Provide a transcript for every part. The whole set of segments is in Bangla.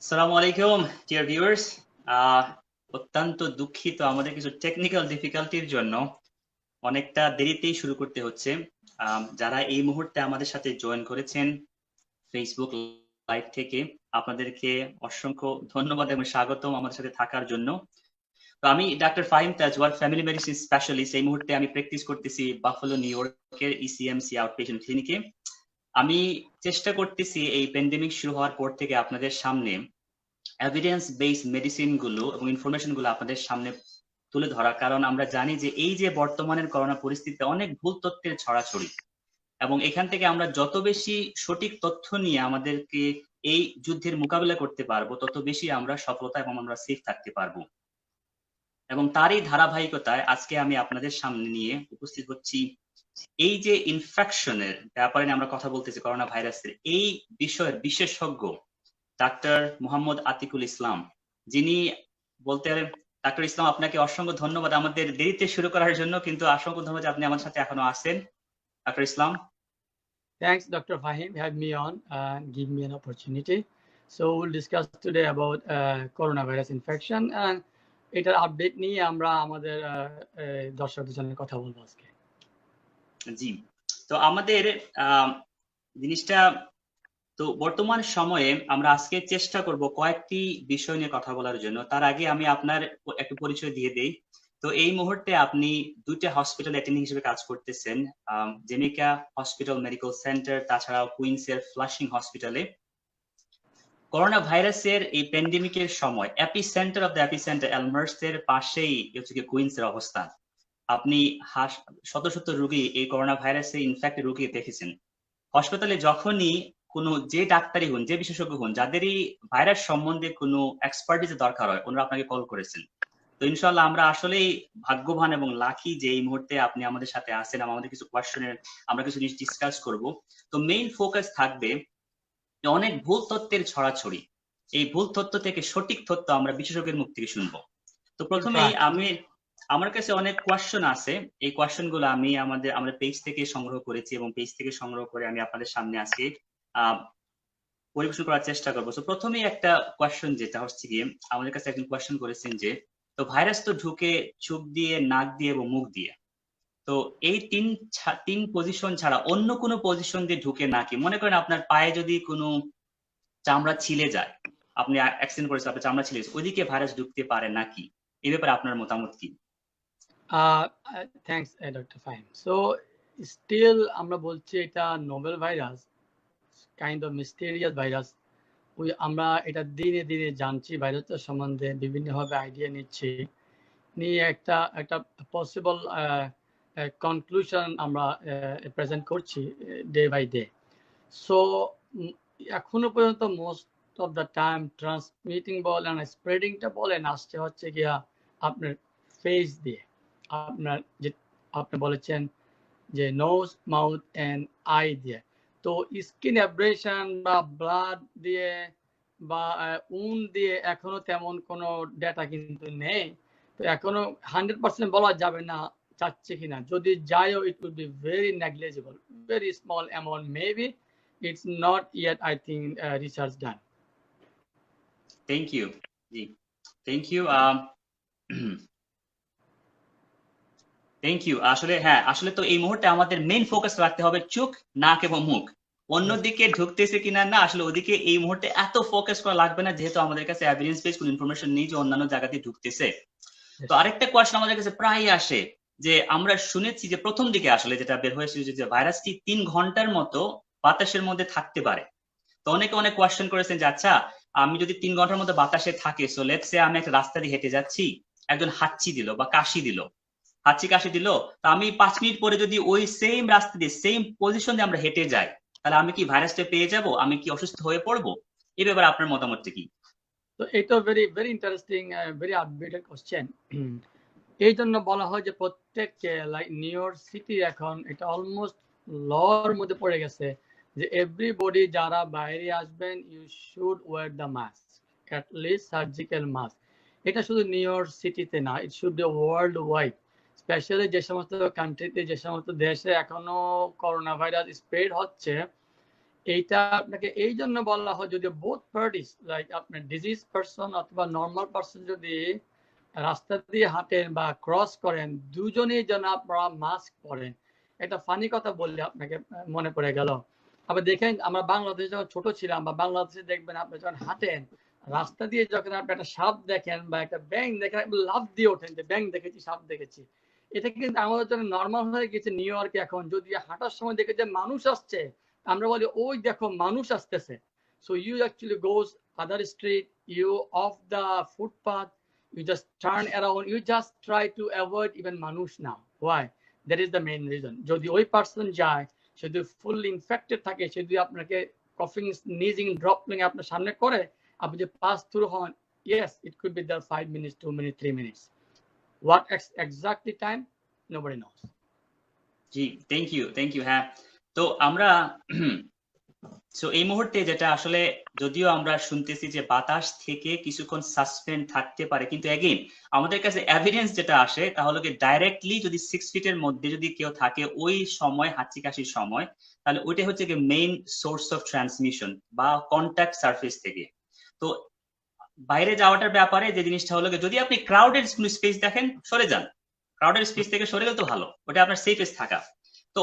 আসসালামু আলাইকুম ডিয়ার ভিউয়ার্স। অত্যন্ত দুঃখিত, আমাদের কিছু টেকনিক্যাল ডিফিকাল্টির জন্য অনেকটা দেরিতেই শুরু করতে হচ্ছে। যারা এই মুহূর্তে আমাদের সাথে জয়েন করেছেন ফেসবুক লাইভ থেকে, আপনাদেরকে অসংখ্য ধন্যবাদ এবং স্বাগতম আমাদের সাথে থাকার জন্য। তো আমি doctor Fahim Tajwar, family medicine specialist. এই মুহূর্তে আমি প্র্যাকটিস করতেছি বাফালো নিউ ইয়র্কের ইসিএমসি আউটপেশেন্ট ক্লিনিকে। আমি চেষ্টা করতেছি এই প্যান্ডেমিক শুরু হওয়ার পর থেকে আপনাদের সামনে এভিডেন্স বেসড মেডিসিন গুলো এবং ইনফরমেশন গুলো আপনাদের সামনে তুলে ধরা, কারণ আমরা জানি যে এই যে বর্তমানের করোনা পরিস্থিতিতে অনেক ভুল তথ্যের ছড়াছড়ি, এবং এখান থেকে আমরা যত বেশি সঠিক তথ্য নিয়ে আমাদেরকে এই যুদ্ধের মোকাবিলা করতে পারবো, তত বেশি আমরা সফলতা এবং আমরা সেফ থাকতে পারবো। এবং তারই ধারাবাহিকতায় আজকে আমি আপনাদের সামনে নিয়ে উপস্থিত হচ্ছি এই যে ইনফেকশনের ব্যাপারে আমরা কথা বলতেছি, করোনা ভাইরাসের এই বিষয়ের বিশেষজ্ঞ ডাক্তার মোহাম্মদ আতিকুল ইসলাম, যিনি বলতে ডাক্তার ইসলাম, আপনাকে অসংখ্য ধন্যবাদ আমাদের দেরিতে শুরু করার জন্য, কিন্তু অসংখ্য ধন্যবাদ আপনি আমার সাথে এখনো আছেন doctor Islam. Thanks, Dr. Fahim, have me on and give me an opportunity. So we'll discuss today about coronavirus infection and এটার আপডেট নিয়ে আমরা আমাদের দর্শকদের জন্য কথা বলবো আজকে। জি, তো আমাদের জিনিসটা তো বর্তমান সময়ে আমরা আজকে চেষ্টা করব কয়েকটি বিষয় নিয়ে কথা বলার জন্য। তার আগে আমি আপনার একটু পরিচয় দিয়ে দেই। তো এই মুহূর্তে আপনি দুইটা হসপিটাল অ্যাটেন্ডিং হিসেবে কাজ করতেছেন, জেমিকা হসপিটাল মেডিকেল সেন্টার, তাছাড়াও কুইন্সের ফ্লাশিং হসপিটালে। করোনা ভাইরাসের এই প্যান্ডেমিকের সময় এপিসেন্টার অফ দ্য এপিসেন্টার এলমার্সের পাশেই হচ্ছে কি কুইন্সের অবস্থান। আপনি শত শত রোগী এই করোনা ভাইরাসে ইনফেক্টেড রোগী দেখেছেন। হাসপাতালে যখনই কোনো যে ডাক্তারই হন, যে বিশেষজ্ঞ হন, যাদেরই ভাইরাস সম্বন্ধে কোনো এক্সপার্টিস দরকার হয়, ওনারা আপনাকে কল করেছেন। তো ইনশাআল্লাহ আমরা আসলেই ভাগ্যবান এবং লাকি যে এই মুহূর্তে আপনি আমাদের সাথে আছেন। আমাদের কিছু কোয়েশ্চেনের আমরা কিছু জিনিস ডিসকাস করব। তো মেইন ফোকাস থাকবে অনেক ভুল তথ্যের ছড়াছড়ি, এই ভুল তথ্য থেকে সঠিক তথ্য আমরা বিশেষজ্ঞের মুখ থেকে শুনবো। তো প্রথমেই আমার কাছে অনেক কোয়েশ্চেন আছে, এই কোয়েশ্চেন গুলো আমি আমাদের পেজ থেকে সংগ্রহ করেছি এবং পেজ থেকে সংগ্রহ করে আমি আপনাদের সামনে আজকে পরিবেশন করার চেষ্টা করবো। তো প্রথমেই একটা কোয়েশ্চেন যেটা হচ্ছে গিয়ে, আমাদের কাছে একজন কোয়েশ্চেন করেছেন যে, তো ভাইরাস তো ঢুকে চোখ দিয়ে, নাক দিয়ে এবং মুখ দিয়ে, তো এই তিন পজিশন ছাড়া অন্য কোনো পজিশন দিয়ে ঢুকে নাকি? মনে করেন আপনার পায়ে যদি কোনো চামড়া ছিলে যায়, আপনি অ্যাক্সিডেন্ট করেছেন, আপনার চামড়া ছিলে, ওইদিকে ভাইরাস ঢুকতে পারে নাকি? এই ব্যাপারে আপনার মতামত কি? Thanks doctor Fahim. So still আমরা বলছি এটা novel virus, kind of mysterious virus. আমরা এটা দিনে দিনে জানছি, ভাইরাসটার সম্বন্ধে বিভিন্নভাবে আইডিয়া নিচ্ছি, নিয়ে একটা পসিবল কনক্লুশন আমরা প্রেজেন্ট করছি ডে বাই ডে। সো এখনো পর্যন্ত most of the time transmitting বলেন, স্প্রেডিংটা বলেন, আসছে হচ্ছে গিয়া আপনার ফেস দিয়ে, আপনার যে আপনি বলেছেন যে নোজ, মাউথ এন্ড আই দিয়ে। তো স্কিন অ্যাব্রেশন বা ব্লাড দিয়ে বা উন দিয়ে এখনো তেমন কোনো ডেটা কিন্তু নেই। তো এখনো 100% বলা যাবে না যাচ্ছে কিনা, যদি যায়ও it will be very negligible, very small amount maybe. It's not yet, I think, research done. Thank you. জি, thank you. Thank you. আসলে হ্যাঁ, আসলে তো এই মুহূর্তে আমাদের মেইন ফোকাস রাখতে হবে চোখ, নাক এবং মুখ। অন্যদিকে ঢুকতেছে কিনা না, আসলে ওদিকে এই মুহূর্তে এত ফোকাস করা লাগবে না, যেহেতু আমাদের কাছে এভিডেন্স বেস কোনো ইনফরমেশন নেই যে অন্যান্য জায়গাতে ঢুকতেছে। তো আরেকটা কোয়েশ্চন আমাদের কাছে প্রায় আসে যে, আমরা শুনেছি যে প্রথম দিকে আসলে যেটা বের হয়েছিল যে ভাইরাসটি 3 ঘন্টার মতো বাতাসের মধ্যে থাকতে পারে। তো অনেকে অনেক কোয়েশ্চেন করেছেন যে, আচ্ছা আমি যদি 3 ঘন্টার মধ্যে বাতাসে থাকে, সো লেটস সে আমি একটা রাস্তা দিয়ে হেঁটে যাচ্ছি, একজন হাঁচি দিল বা কাশি দিল, কাশি দিল, তো আমি 5 মিনিট পরে যদি ওই সেম রাস্তা দিয়ে, সেম পজিশন দিয়ে আমরা হেঁটে যাই, তাহলে আমি কি ভাইরাসটা পেয়ে যাব? আমি কি অসুস্থ হয়ে পড়বো? এই ব্যাপারে আপনার মতামতটা কি? তো এটা very very interesting, very updated question. এই জন্য বলা হয় যে প্রত্যেক লাইক নিউ ইয়র্ক সিটি এখন এটা অলমোস্ট লর মধ্যে পড়ে গেছে যে এভরিবডি যারা বাইরে আসবেন, you should wear the mask, at least surgical mask. এটা শুধু নিউ ইয়র্ক সিটিতে না, it should be worldwide. Specially যে সমস্ত কান্ট্রিতে, যে সমস্ত দেশে এখনো করোনা ভাইরাস স্প্রেড হচ্ছে, এইটা আপনাকে এই জন্য বলা হয় যদি বোথ পার্টিস লাইক আপনার ডিজিজ পারসন অথবা নর্মাল পারসন যদি রাস্তা দিয়ে হাঁটেন বা ক্রস করেন দুজনেই যেন আপনারা মাস্ক পরেন। একটা ফানি কথা বললে আপনাকে মনে পড়ে গেল। আবার দেখেন আমরা বাংলাদেশে যখন ছোট ছিলাম বা বাংলাদেশে দেখবেন আপনি যখন হাঁটেন রাস্তা দিয়ে যখন আপনি একটা সাপ দেখেন বা একটা ব্যাঙ দেখেন লাফ দিয়ে ওঠেন যে ব্যাঙ দেখেছি সাপ দেখেছি। এটা কিন্তু আমাদের জন্য নর্মাল হয়ে গেছে নিউ ইয়র্কে। এখন যদি হাঁটার সময় দেখে যে মানুষ আসছে আমরা বলি ওই দেখো মানুষ আসতেছে। So you actually goes other street, you off the footpath, you just turn around, you just try to avoid even মানুষ now. Why? That is the main reason. যদি ওই পার্সন যায় সে যদি ফুল ইনফেক্টেড থাকে সে যদি আপনাকে কফিং স্নিজিং ড্রপলিং আপনার সামনে করে আপনি যে পাস থ্রু হন yes it could be there 5 minutes 2 minutes 3 minutes what exactly time nobody knows. জি, থ্যাংক ইউ। হ্যাঁ, তো আমরা সো এই মুহূর্তে যেটা আসলে যদিও আমরা শুনতেছি যে বাতাস থেকে কিছুক্ষণ সাসপেন্ড থাকতে পারে, কিন্তু এগেইন আমাদের কাছে এভিডেন্স যেটা আসে তাহলে কি ডাইরেক্টলি যদি 6 ফিটের মধ্যে যদি কেউ থাকে ওই সময় হাঁচি কাশির সময়, তাহলে ওইটা হচ্ছে কি মেইন সোর্স অফ ট্রান্সমিশন বা কন্ট্যাক্ট সারফেস থেকে। তো বাইরে যাওয়াটার ব্যাপারে যে জিনিসটা হলো যদি আপনি ক্রাউডেড স্পেস দেখেন সরে যান, ক্রাউডেড স্পেস থেকে সরে গেলে তো ভালো, ওটা আপনার সেফেস্ট থাকা। তো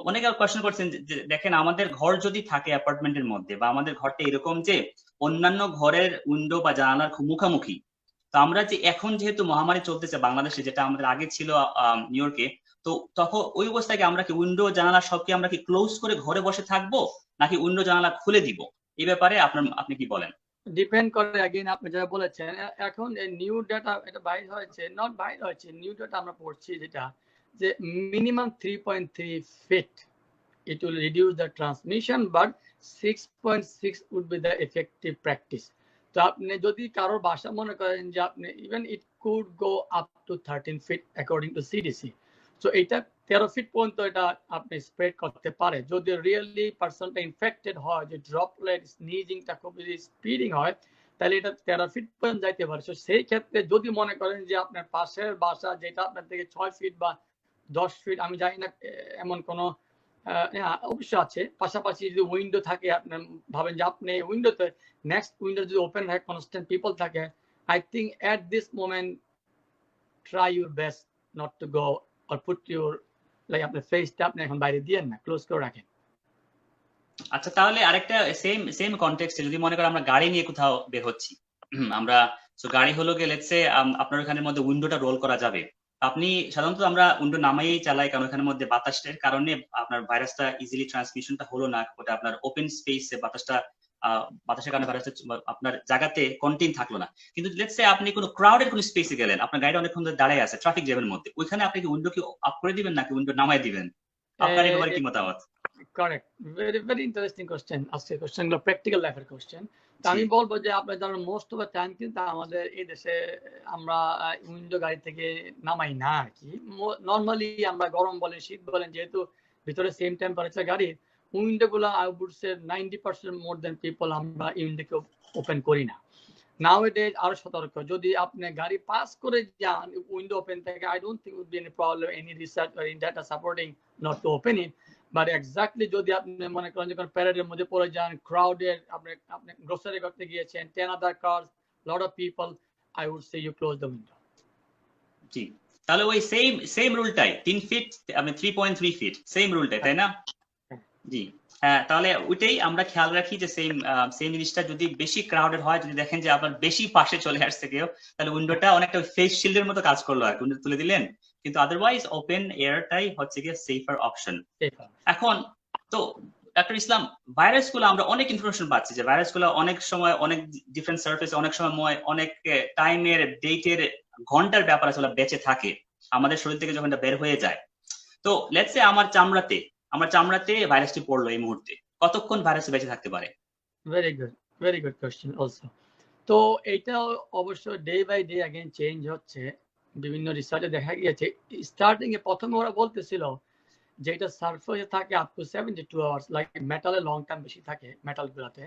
অনেকে কোয়েশ্চেন করছেন যে দেখেন আমাদের ঘর যদি থাকে অ্যাপার্টমেন্টের মধ্যে বা আমাদের ঘরটা এরকম যে অন্যান্য ঘরের উইন্ডো বা জানালার খুব মুখামুখি, তো আমরা যে এখন যেহেতু মহামারী চলতেছে বাংলাদেশে, যেটা আমাদের আগে ছিল নিউ ইয়র্কে, তো তখন ওই অবস্থায় আমরা কি উইন্ডো জানালা সবকে আমরা কি ক্লোজ করে ঘরে বসে থাকবো নাকি উইন্ডো জানালা খুলে দিব, এই ব্যাপারে আপনি কি বলেন? ডিপেন্ড করে अगेन আপনি যেটা বলেছেন। এখন এই নিউ ডাটা এটা বাইর হয়েছে, নট বাইর হয়েছে, নিউ ডাটা আমরা পড়ছি যেটা যে minimum 3.3 feet it will reduce the transmission but 6.6 would be the effective practice. তো আপনি যদি কারোর বাসা মনে করেন যে আপনি even it could go up to 13 feet according to CDC. So এটা 13 ফিট পর্যন্ত এটা আপনি স্প্রেড করতে পারে যদি রিয়েলি পার্সনটা ইনফেক্টেড হয়, যে ড্রপলেট স্নিজিংটা খুব স্পিডিং হয় তাহলে এটা 13 ফিট পর্যন্ত যাইতে পারে। সো সেই ক্ষেত্রে যদি মনে করেন যে আপনার পাশের বাসা যেটা আপনার থেকে 6 ফিট বা 10 ফিট আমি জানি না এমন কোনো অবশ্য আছে, পাশাপাশি যদি উইন্ডো থাকে আপনার ভাবেন যে আপনি উইন্ডোতে নেক্সট উইন্ডো যদি ওপেন হয় কনস্ট্যান্ট পিপল থাকে, I think at this moment try your best not to go or put your like আপনার ফেসটা আপনি এখন বাইরে দিয়েন না, ক্লোজ করে রাখেন। আচ্ছা, তাহলে আরেকটা সেম কনটেক্সটে যদি মনে করেন আমরা গাড়ি নিয়ে কোথাও বের হচ্ছি, আমরা গাড়ি হলো গিয়ে লেটস সে আপনার ওখানের মধ্যে উইন্ডোটা রোল করা যাবে, আপনি সাধারণত আমরা উইন্ডো নামাইয়েই চালাই কারণ ওখানের মধ্যে বাতাসের কারণে আপনার ভাইরাসটা ইজিলি ট্রান্সমিশনটা হলো না, ওটা আপনার ওপেন স্পেসে বাতাসের কারণে ভাইরাসটা আপনার জায়গাতে কন্টেইন থাকলো না। কিন্তু লেটস সে আপনি কোনো ক্রাউডেড কোনো স্পেসে গেলেন, আপনার গাড়িটা অনেকক্ষণ ধরে দাঁড়ায় আছে ট্রাফিক জ্যামের মধ্যে, ওইখানে আপনি কি উইন্ডো কি আপ করে দিবেন নাকি উইন্ডো নামাই দিবেন? আপনার এই ব্যাপারে কি মতামত? Correct, very interesting question. আজকে কোশ্চেনগুলো প্র্যাকটিক্যাল লাইফের কোশ্চেন। তো আমি বলবো যে আপনার ধরেন মোস্ট অফ দ্য টাইম কিন্তু আমাদের এই দেশে আমরা উইন্ডো গাড়ি থেকে নামাই না আর কি। নর্মালি আমরা গরম বলেন শীত বলেন যেহেতু ভিতরে সেম টেম্পারেচার গাড়ির, উইন্ডো গুলো I would say 90% more than people আমরা উইন্ডোকে ওপেন করি না। Nowadays আরো সতর্ক, যদি আপনি গাড়ি পাস করে যান উইন্ডো ওপেন থাকে I don't think would be any problem any research or in data supporting not to open it. But exactly যদি আপনি মনে করেন যখন প্যারেডের মধ্যে পড়ে যান ক্রাউডের, আপনি গ্রোসারি করতে গিয়েছেন 10 other cars lot of people, I would say you close the window. জি, তাহলে ওই সেম রুলটাই 3 ফিট আমি 3.3 ফিট সেম রুলটাই, তাই না? জি হ্যাঁ, তাহলে ওইটাই আমরা খেয়াল রাখি যে সেম জিনিসটা যদি বেশি ক্রাউডেড হয়, যদি দেখেন যে আপনার বেশি পাশে চলে আসছে কেউ, তাহলে উইন্ডোটা অনেকটা ফেস শিল্ডের মতো কাজ করলো আর উইন্ডো তুলে দিলেন, কিন্তু আদারওয়াইজ ওপেন এয়ারটাই হচ্ছে গিয়ে সেফার অপশন। এখন তো ডাক্তার ইসলাম, ভাইরাস গুলো আমরা অনেক ইনফরমেশন পাচ্ছি যে ভাইরাস গুলো অনেক সময় অনেক ডিফারেন্ট সার্ফেস, অনেক সময় অনেক টাইমের ডেটের ঘন্টার ব্যাপার আসলে বেঁচে থাকে আমাদের শরীর থেকে যখন বের হয়ে যায়। তো লেটস সে আমার চামড়াতে ভাইরাসটি পড়লো এই মুহূর্তে, কতক্ষণ ভাইরাস বেঁচে থাকতে পারে? Very good question also. তো এটা অবশ্য day by day again change হচ্ছে। বিভিন্ন রিসার্চে দেখা গিয়েছে স্টার্টিং এ প্রথমে ওরা বলতেছিল যে এটা সারফেসে থাকে আপ টু 72 আওয়ার্স, লাইক মেটালে লং টাইম বেশি থাকে মেটাল গুলাতে,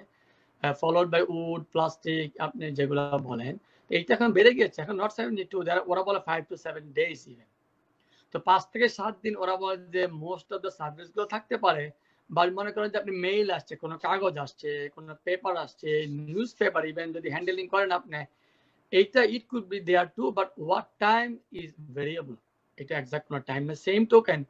ফলোড বাই উড প্লাস্টিক আপনি যেগুলো বলেন। এইটা এখন বেড়ে গিয়েছে, এখন নট 72, ওরা বলে 5 to 7 ডেজ ইভেন। তো 5 থেকে 7 দিন ওরা বলে যে মোস্ট অফ দ্য সার্ভিস গুলো থাকতে পারে, বা মনে করেন যে আপনি মেইল আসছে, কোনো কাগজ আসছে, কোনো পেপার আসছে, নিউজ পেপার ইভেন যদি হ্যান্ডেলিং করেন আপনি, এইটা it could be there too, but what time is variable, এটা এক্সাক্ট কোনো টাইম না। সেম টোকেন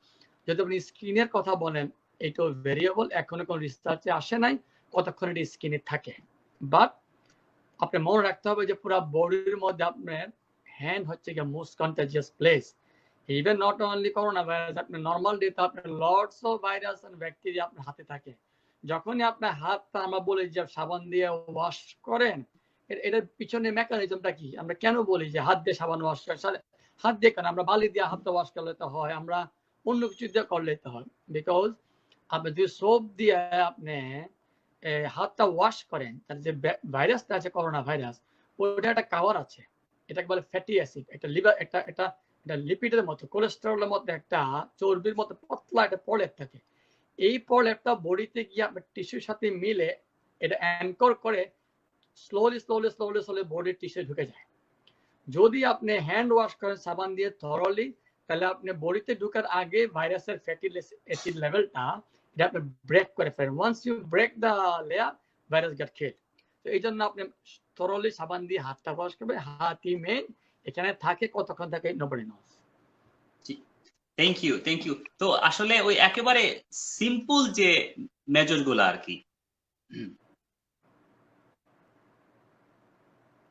যদি আপনি স্ক্রিনের কথা বলেন, এটাও ভেরিয়েবল, এখনো কোনো রিসার্চে আসে নাই কতক্ষণ এটি স্ক্রিনে থাকে। বাট আপনি মনে রাখতে হবে যে পুরো বডির মধ্যে আপনার হ্যান্ড হচ্ছে গিয়ে most contagious place. Even not only coronavirus, আপনার নর্মাল ডেতে আপনার loads of virus and bacteria আপনার হাতে থাকে। যখনই আপনার হাতটা আমরা বলি যে সাবান দিয়ে ওয়াশ করেন, এটার পিছনে মেকানিজমটা কি? আমরা কেন বলি যে হাত দিয়ে সাবান ওয়াশ করেন? হাত দিয়ে কেন? আমরা বালি দিয়ে হাতটা ওয়াশ করলে তো হয়, আমরা অন্য কিছু দিয়ে করলে তো হয়। বিকজ আপনি যদি সোপ দিয়ে আপনি হাতটা ওয়াশ করেন, তার যে ভাইরাসটা আছে করোনা ভাইরাস, ওটা একটা কাভার আছে, এটাকে বলে ফ্যাটি অ্যাসিড, একটা লিভার, একটা এটা এটা লিপিডের মতো, কোলেস্টেরলের মতো একটা চর্বির মতো পাতলা একটা প্রলেপ থাকে। এই প্রলেপটা বডিতে গিয়ে আপনার টিস্যুর সাথে মিলে এটা অ্যাঙ্কর করে স্লোলি স্লোলি স্লোলি স্লোলি বডির টিস্যু ঢুকে যায়। যদি আপনি হ্যান্ড ওয়াশ করেন সাবান দিয়ে থরলি, তাহলে আপনি বডিতে ঢুকার আগে ভাইরাসের ফ্যাটি অ্যাসিড লেভেলটা এটা আপনি ব্রেক করে ফেলেন। Once you break the layer, virus get killed. তো এই জন্য আপনি থরলি সাবান দিয়ে হাতটা ওয়াশ করবেন। হাতই মেইন, এখানে থাকে, কতক্ষণ থাকে নোবডি নোস। Thank you. তো আসলে ওই একেবারে সিম্পল যে মেজর গুলো আর কি।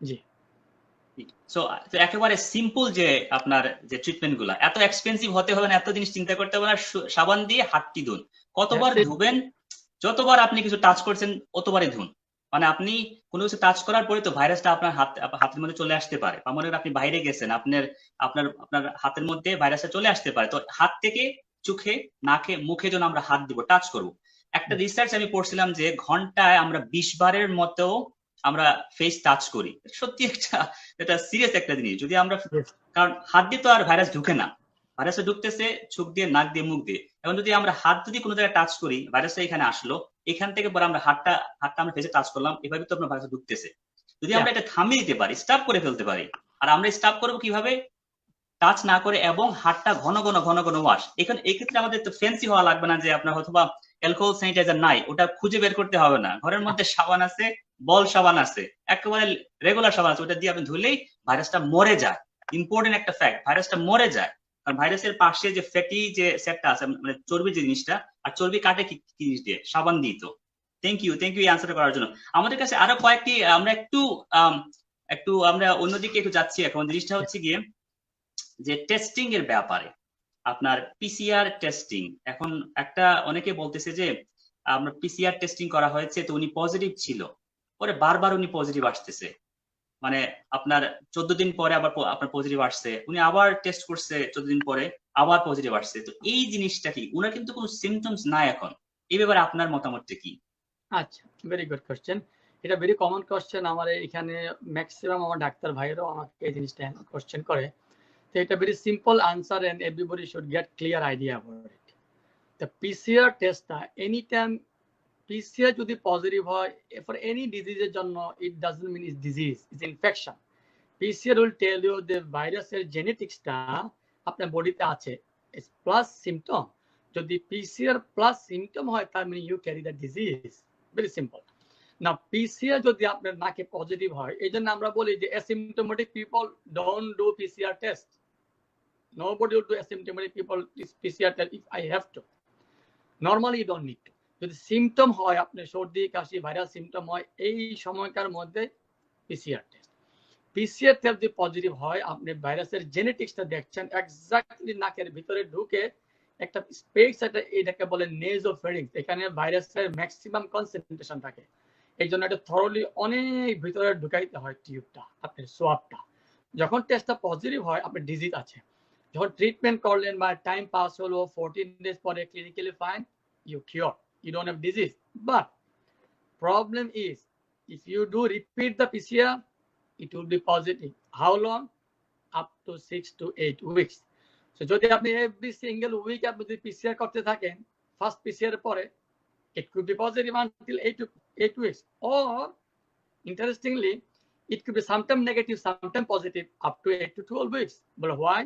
জি, সো একেবারে সিম্পল যে আপনার যে ট্রিটমেন্ট গুলা, এত এক্সপেন্সিভ হতে হবে না, এত জিনিস চিন্তা করতে হবে না। সাবান দিয়ে হাতটি ধুন, কতবার ধুবেন, যতবার আপনি কিছু টাচ করছেন অতবারই ধুন। মানে আপনি কোনো কিছু টাচ করার পরে তো ভাইরাসটা আপনার হাতের মধ্যে চলে আসতে পারে, বা মনে করেন আপনি বাইরে গেছেন, আপনার আপনার আপনার হাতের মধ্যে ভাইরাসটা চলে আসতে পারে। তো হাত থেকে চোখে, নাকে, মুখে যেন আমরা হাত দিব, টাচ করব। একটা রিসার্চ আমি পড়ছিলাম যে ঘন্টায় আমরা 20 বারের মতো আমরা ফেস টাচ করি। সত্যি এটা সিরিয়াস একটা জিনিস। যদি আমরা, কারণ হাত দিয়ে তো আর ভাইরাস ঢুকে না, ভাইরাসটা ঢুকতেছে চোখ দিয়ে, নাক দিয়ে, মুখ দিয়ে। এখন যদি আমরা হাত যদি কোনো জায়গায় টাচ করি, ভাইরাসটা এখানে আসলো, এখান থেকে পরে আমরা হাতটা আমরা ফেসে টাচ করলাম, এভাবে তো আপনার ভাইরাস ঢুকতেছে। যদি আমরা এটা থামিয়ে দিতে পারি, স্টপ করে ফেলতে পারি। আর আমরা স্টপ করবো কিভাবে? টাচ না করে, এবং হাতটা ঘন ঘন ঘন ঘন ওয়াশ। এখানে এক্ষেত্রে আমাদের তো ফ্যান্সি হওয়া লাগবে না যে আপনার অথবা অ্যালকোহল স্যানিটাইজার নাই, ওটা খুঁজে বের করতে হবে না। ঘরের মধ্যে সাবান আছে, বল সাবান আছে, একেবারে রেগুলার সাবান আছে, ওটা দিয়ে আপনি ধুলেই ভাইরাসটা মরে যায়। ইম্পর্টেন্ট একটা ফ্যাক্ট, ভাইরাসটা মরে যায়। কারণ ভাইরাসের পাশে যে ফ্যাটি যে সেটটা আছে, মানে চর্বি যে জিনিসটা, আর চর্বি কাটে কি জিনিস দিয়ে? সাবান দিয়ে। তো থ্যাংক ইউ এই আনসার করার জন্য। আমাদের কাছে আরো কয়েকটি, আমরা একটু আমরা অন্যদিকে একটু যাচ্ছি এখন। জিনিসটা হচ্ছে গিয়ে যে টেস্টিং এর ব্যাপারে, আপনার পিসিআর টেস্টিং। এখন একটা অনেকে বলতেছে যে আমরা পিসিআর টেস্টিং করা হয়েছে, তো উনি পজিটিভ ছিল, পরে বারবার উনি পজিটিভ আসতেছে। মানে আপনার 14 দিন পরে আবার আপনার পজিটিভ আসছে, উনি আবার টেস্ট করছে 14 দিন পরে, আবার পজিটিভ আসছে। তো এই জিনিসটা কি? উনার কিন্তু কোনো সিমটমস নাই এখন। এই ব্যাপারে আপনার মতামতটা কি? আচ্ছা, ভেরি গুড কোশ্চেন। এটা ভেরি কমন কোশ্চেন। আমার এখানে ম্যাক্সিমাম আমার ডাক্তার ভাইরাও আমাকে এই জিনিসটা কোশ্চেন করে। তো এটা very simple answer and everybody should get clear idea about it. The PCR টেস্টটা এনি টাইম, PCR যদি পজিটিভ হয় ফর এনি ডিজিজের জন্য, it doesn't mean it's disease, it's infection. PCR will tell you the ভাইরাসের জেনেটিক্সটা আপনার বডিতে আছে, প্লাস সিমটম। যদি PCR প্লাস সিমটম হয়, তার মানে you carry the disease. Very simple. না, PCR যদি আপনার নাকে পজিটিভ হয়, এই জন্য আমরা বলি যে asymptomatic people don't do PCR test. Nobody will do asymptomatic people is PCR test if I have to. Normally you don't need to. যদি সিমটম হয়, আপনার সর্দি কাশি ভাইরাল সিমটম হয়, এই সময়কার মধ্যে পিসিআর টেস্ট। পিসিআর টেস্ট যদি পজিটিভ হয়, আপনি ভাইরাসের জেনেটিক্সটা দেখছেন, এক্স্যাক্টলি নাকের ভিতরে ঢুকে একটা স্পেস, এটাকে বলে নেজোফেরিংস, এখানে ভাইরাসের ম্যাক্সিমাম কনসেন্ট্রেশন থাকে। এই জন্য এটা থরলি অনেক ভিতরে ঢুকাইতে হয় টিউবটা, আপনার সোয়াবটা। যখন টেস্টটা পজিটিভ হয়, আপনার ডিজিজ আছে। যখন ট্রিটমেন্ট করলেন বা টাইম পাস হলো, 14 days পরে clinically fine, you cure, you don't have disease. But problem is, if you do repeat the PCR, it will be positive. How long? Up to 6 to 8 weeks. So যদি আপনি every single week আপনি যদি PCR করতে থাকেন, ফার্স্ট PCR এর পরে, it could be positive until 8 weeks, or interestingly, it could be sometime negative, sometime positive, up to 8 to 12 weeks. But why?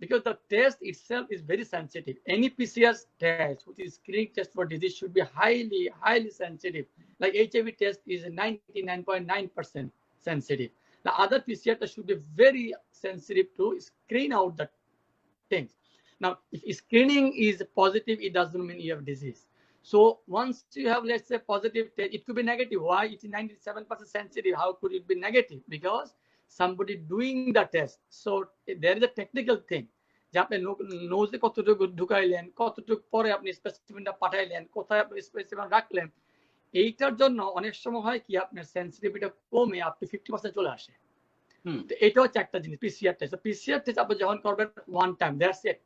because the test itself is very sensitive. Any PCR test, which is screening test for disease, should be highly sensitive. Like HIV test is 99.9% sensitive. The other PCR test should be very sensitive to screen out the things. Now, if screening is positive, it doesn't mean you have disease. So once you have, let's say, positive test, it could be negative. Why? It's 97% sensitive. How could it be negative? Because somebody doing the test. So there is a technical thing. যে আপনি নোজে কতটুকু ঢুকাইলেন, কতটুকু পরে আপনি স্পেসিমেনটা পাঠাইলেন, কোথায় আপনি স্পেসিমেন রাখলেন, এইটার জন্য অনেক সময় হয় কি আপনার সেন্সিটিভিটি কমে আপ টু 50% চলে আসে। তো এটা হচ্ছে একটা জিনিস পিসিআর টেস্ট। পিসিআর টেস্ট আপনি যখন করবেন one time, that's it.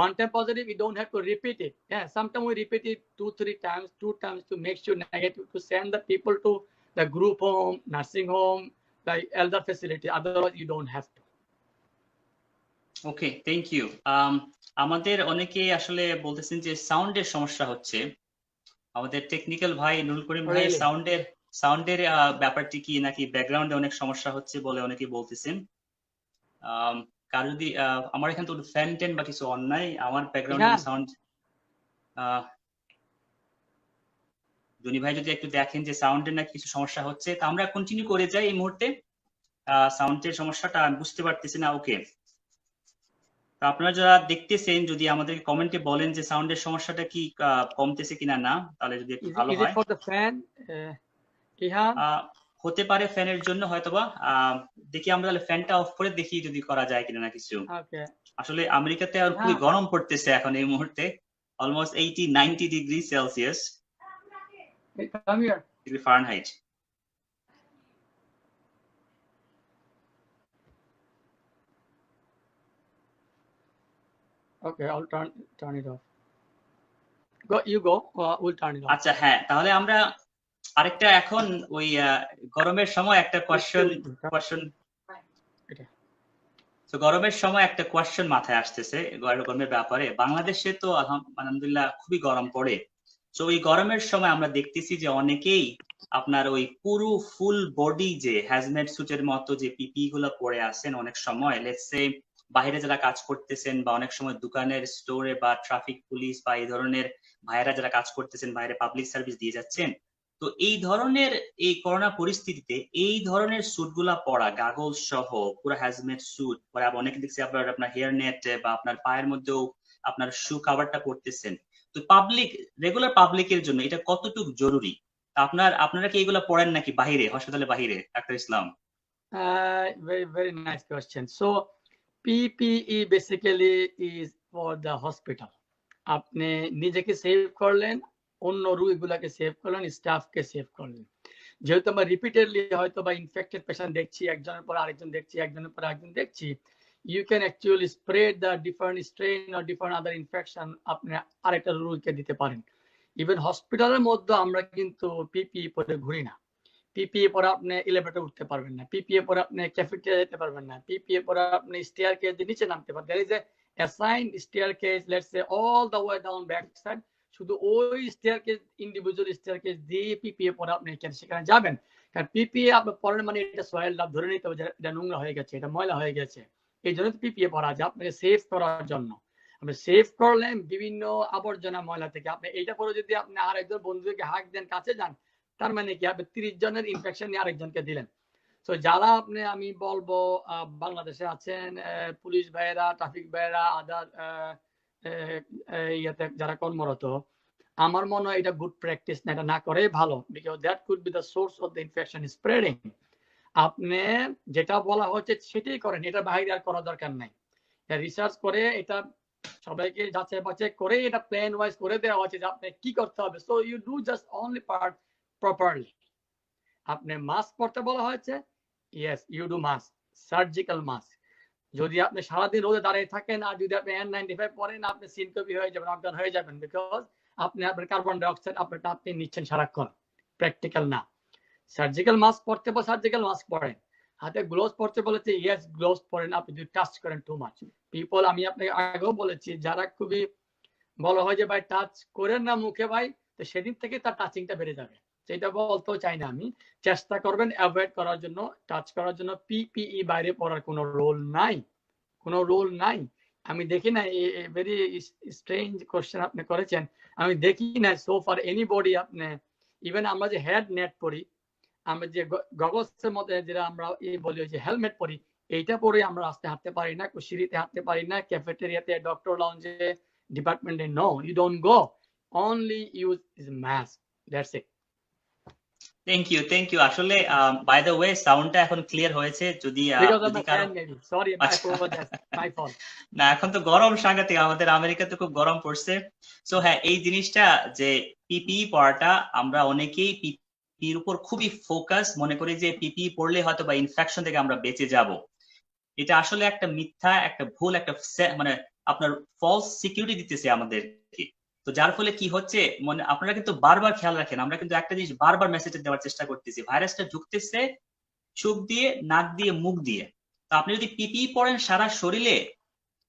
One time positive, you don't have to repeat it. Yeah, sometimes we repeat it 2-3 times, 2 times to make sure negative, to send the people to the group home, nursing home, like elder facility. Otherwise, you don't have to. Okay, thank you. আমাদের অনেকে আসলে বলতেছেন যে সাউন্ডের সমস্যা হচ্ছে। আমাদের টেকনিক্যাল ভাই নুল করিম ভাই সাউন্ডের ব্যাপারটি কি, নাকি ব্যাকগ্রাউন্ডে অনেক সমস্যা হচ্ছে বলে অনেকে বলতেছেন। কার যদি আমার এখানে তো ফ্যান টেন বা কিছু অন নাই, আমার ব্যাকগ্রাউন্ডে সাউন্ড, জনি ভাই যদি একটু দেখেন যে সাউন্ডের নাকি কিছু সমস্যা হচ্ছে, তা আমরা কন্টিনিউ করে যাই এই মুহূর্তে। সাউন্ডের সমস্যাটা আমি বুঝতে পারতেছি না। ওকে, আপনারা যারা দেখতেছেন যদি আমাদের কমেন্টে বলেন যে সাউন্ডের সমস্যাটা কি কমতেছে কিনা না, তাহলে যদি একটু ভালো হয়। হতে পারে ফ্যানের জন্য হয়তোবা। দেখি আমরা তাহলে ফ্যানটা অফ করে দেখি যদি করা যায় কিনা না কিছু। আসলে আমেরিকাতে আর খুবই গরম পড়তেছে এখন এই মুহূর্তে, almost 80-90 degree Celsius degree Fahrenheit. Okay, I'll turn it off. You go. We'll turn it off. আচ্ছা, হ্যাঁ, তাহলে আমরা আরেকটা এখন ওই গরমের সময় একটা কোয়েশ্চেন মাথায় আসতেছে গরমের ব্যাপারে। বাংলাদেশে তো আলহামদুলিল্লাহ খুবই গরম পড়ে। তো ওই গরমের সময় আমরা দেখতেছি যে অনেকেই আপনার ওই পুরো ফুল বডি যে হ্যাজমেট স্যুটের মতো যে পিপি গুলো পরে আসেন, অনেক সময় লেটস সে বাইরে যারা কাজ করতেছেন বা অনেক সময় দোকানের স্টোরে বা ট্রাফিক পুলিশ বা এই ধরনের ভাইয়েরা যারা কাজ করতেছেন, বাইরে পাবলিক সার্ভিস দিয়ে যাচ্ছেন, তো এই ধরনের এই করোনা পরিস্থিতিতে এই ধরনের স্যুটগুলা পরা, গাগলস সহ পুরো হ্যাজমেট স্যুট পরে, অনেকে দেখছি আপনার হেয়ার নেট বা আপনার পায়ের মধ্যেও আপনার শু কাভারটা পরতেছেন। তো রেগুলার পাবলিকের জন্য এটা কতটুকু জরুরি? আপনারা কি এগুলা পড়েন নাকি বাহিরে, হসপিটালের বাহিরে, doctor Islam? Very nice question. So PPE basically is for the hospital. আপনি নিজেকে সেভ করলেন, অন্য রোগীগুলোকে সেভ করলেন, স্টাফকে সেভ করলেন। যেহেতু আমরা রিপিটেডলি হয়তো বা ইনফেক্টেড পেশেন্ট দেখছি, একজনের পর আরেকজন দেখছি, একজনের পর একজন দেখছি, you can actually spread the different strain or different other infection আপনি আরেকটা রোগীকে দিতে পারেন। ইভেন হসপিটালের মধ্যে আমরা কিন্তু পিপিই পরে ঘুরি না। পিপিএ পরে আপনি এলিভেটর উঠতে পারবেন না, পিপিএ পরে আপনি ক্যাফেটেরিয়া যেতে পারবেন না, পিপিএ পরে আপনি স্টেয়ার কেস দিয়ে নিচে নামতে পারবেন। there is a assigned staircase, let's say all the way down back side, শুধু ওই স্টেয়ারকেস, ইন্ডিভিজুয়াল স্টেয়ারকেস দিয়ে পিপিএ পরে আপনি সেখানে যাবেন। কারণ পিপিএ আপনি পরেন মানে এটা সয়েল লাভ ধরে নিতে হবে, এটা নোংরা হয়ে গেছে, এটা ময়লা হয়ে গেছে, এই জন্য পিপিএ পরা আছে আপনাকে সেভ করার জন্য। আপনি সেভ করলেন বিভিন্ন আবর্জনা ময়লা থেকে। আপনি এইটা পরে যদি আপনি আরেকজন বন্ধুকে হাঁক দেন, কাছে যান, তার মানে কি আপনি 30 জনের ইনফেকশন নিয়ে আরেকজনকে দিলেন। তো যারা আমি বলবো বাংলাদেশে আছেন পুলিশ ভাইয়েরা, ট্রাফিক ভাইয়েরা, আদার ইয়াতে যারা কর্মরত, আমার মনে হয় এটা গুড প্র্যাকটিস না, এটা না করে ভালো, because that could be the source of the infection spreading. আপনি যেটা বলা হচ্ছে সেটাই করেন, এটা বাইরে আর করার দরকার নাই। রিসার্চ করে এটা সবাইকে যাচাই বাছাই করে এটা প্ল্যান ওয়াইজ করে দেওয়া হচ্ছে যে আপনি কি করতে হবে। So you do just only part properly. আপনি মাস্ক পরতে বলা হয়েছে, yes you do mask, surgical mask. যদি আপনি সারাদিন রোদে দাঁড়িয়ে থাকেন আর যদি আপনি N95 পরেন, আপনি সিনকোপি হয়ে যাবেন, অজ্ঞান হয়ে যাবেন, বিকজ আপনার কার্বন ডাই অক্সাইড আপনি নিচ্ছেন সারাক্ষণ, প্র্যাকটিক্যাল না। সার্জিক্যাল মাস্ক পরতে বলে সার্জিক্যাল মাস্ক পরেন, হাতে গ্লোভস পরতে বলেছে, ইয়েস গ্লোভস পরেন। আপনি যদি টাচ করেন টু মাচ পিপল, আমি আপনাকে আগেও বলেছি, যারা খুবই বলা হয় যে ভাই টাচ করেন না মুখে ভাই, তো সেদিন থেকে তার টাচিংটা বেড়ে যাবে। সেটা বলতেও চাই না আমি, চেষ্টা করবেন অ্যাভয়েড করার জন্য, টাচ করার জন্য। পিপিই বাইরে পড়ার কোনো রোল নাই, কোনো রোল নাই। আমি দেখি না, ভেরি স্ট্রেঞ্জ কোশ্চেন আপনি করেছেন। আমি দেখি না সো ফার এনিবডি, আপনি ইভেন আমরা যে হেড নেট পরি, আমরা যে গগলসের মধ্যে যেটা আমরা বলি যে হেলমেট পরি, এইটা পরে আমরা রাস্তায় হাঁটতে পারি না, সিঁড়িতে হাঁটতে পারি না, ক্যাফেটেরিয়াতে, ডক্টর লাউঞ্জে, ডিপার্টমেন্টে। No, you don't go, only use is mask, that's it. Thank you আসলে বাই দ্য ওয়ে সাউন্ডটা এখন ক্লিয়ার হয়েছে। যদি বিকজ অফ যদি দ্য কারো ফ্যান মেবি, সরি, আই আচ্ছা অ্যাপোলোজাইজ, মাই ফল্ট। না এখন তো গরম সাংঘাতিক, আমাদের আমেরিকাতে খুব গরম পড়ছে। সো হ্যাঁ, এই জিনিসটা যে পিপিই পড়াটা, আমরা অনেকেই পিপির উপর খুবই ফোকাস, মনে করি যে পিপিই পড়লে হয়তো বা ইনফেকশন থেকে আমরা বেঁচে যাব। এটা আসলে একটা মিথ্যা, একটা ভুল, একটা মানে আপনার ফলস সিকিউরিটি দিতেছে আমাদেরকে। তো যার ফলে কি হচ্ছে, মানে আপনারা কিন্তু বারবার খেয়াল রাখেন, আমরা কিন্তু একটা জিনিস বারবার মেসেজ দেওয়ার চেষ্টা করতেছি, ভাইরাসটা ঢুকতেছে চোখ দিয়ে, নাক দিয়ে, মুখ দিয়ে। তো আপনি যদি পিপিই পড়েন সারা শরীরে,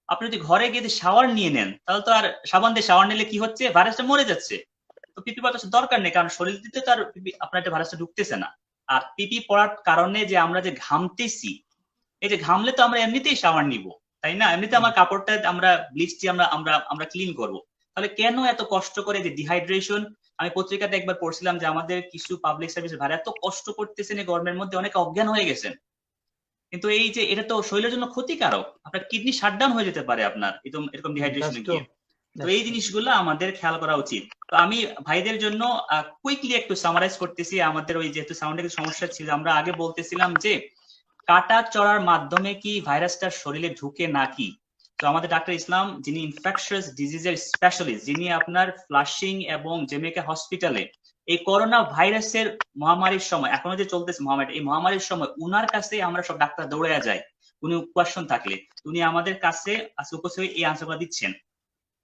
আপনি যদি ঘরে গিয়ে শাওয়ার নিয়ে নেন, তাহলে তো আর সাবান দিয়ে শাওয়ার নিলে কি হচ্ছে, ভাইরাসটা মরে যাচ্ছে। তো পিপি পড়ার দরকার নেই, কারণ শরীর দিতে তো আর আপনার একটা ভাইরাসটা ঢুকতেছে না। আর পিপি পড়ার কারণে যে আমরা যে ঘামতেছি, এই যে ঘামলে তো আমরা এমনিতেই শাওয়ার নিব, তাই না? এমনিতে আমার কাপড়টা আমরা ব্লিচ দিয়ে আমরা আমরা আমরা ক্লিন করব। তাহলে কেন এত কষ্ট করে যে ডিহাইড্রেশন? আমি পত্রিকাতে একবার পড়ছিলাম যে আমাদের কিছু পাবলিক সার্ভিস ভাই এত কষ্ট করতেছেন এই গরমের মধ্যে, অনেকে অজ্ঞান হয়ে গেছেন। কিন্তু এই যে এটা তো শরীরের জন্য ক্ষতিকারক, আপনার কিডনি শাটডাউন হয়ে যেতে পারে আপনার এরকম ডিহাইড্রেশনে গিয়ে। তো এই জিনিসগুলো আমাদের খেয়াল করা উচিত। তো আমি ভাইদের জন্য কুইকলি একটু সামারাইজ করতেছি। আমাদের ওই যেহেতু সাউন্ডের সমস্যা ছিল, আমরা আগে বলতেছিলাম যে কাটা চড়ার মাধ্যমে কি ভাইরাসটা শরীরে ঢুকে নাকি। তো আমাদের ডাক্তার ইসলাম, যিনি ইনফেকশাস ডিজিজের স্পেশালিস্ট, যিনি আপনার ফ্লাশিং এবং জেমেকা হসপিটালে এই করোনা ভাইরাসের মহামারীর সময়, এখনো যে চলতেছে মহামারী, এই মহামারীর সময় উনার কাছে আমরা সব ডাক্তার দৌড়ে যাই উনি কোয়েশ্চন থাকলে। উনি আমাদের কাছে আজকে উপস্থিত হয়ে এই আনসারগুলো দিচ্ছেন।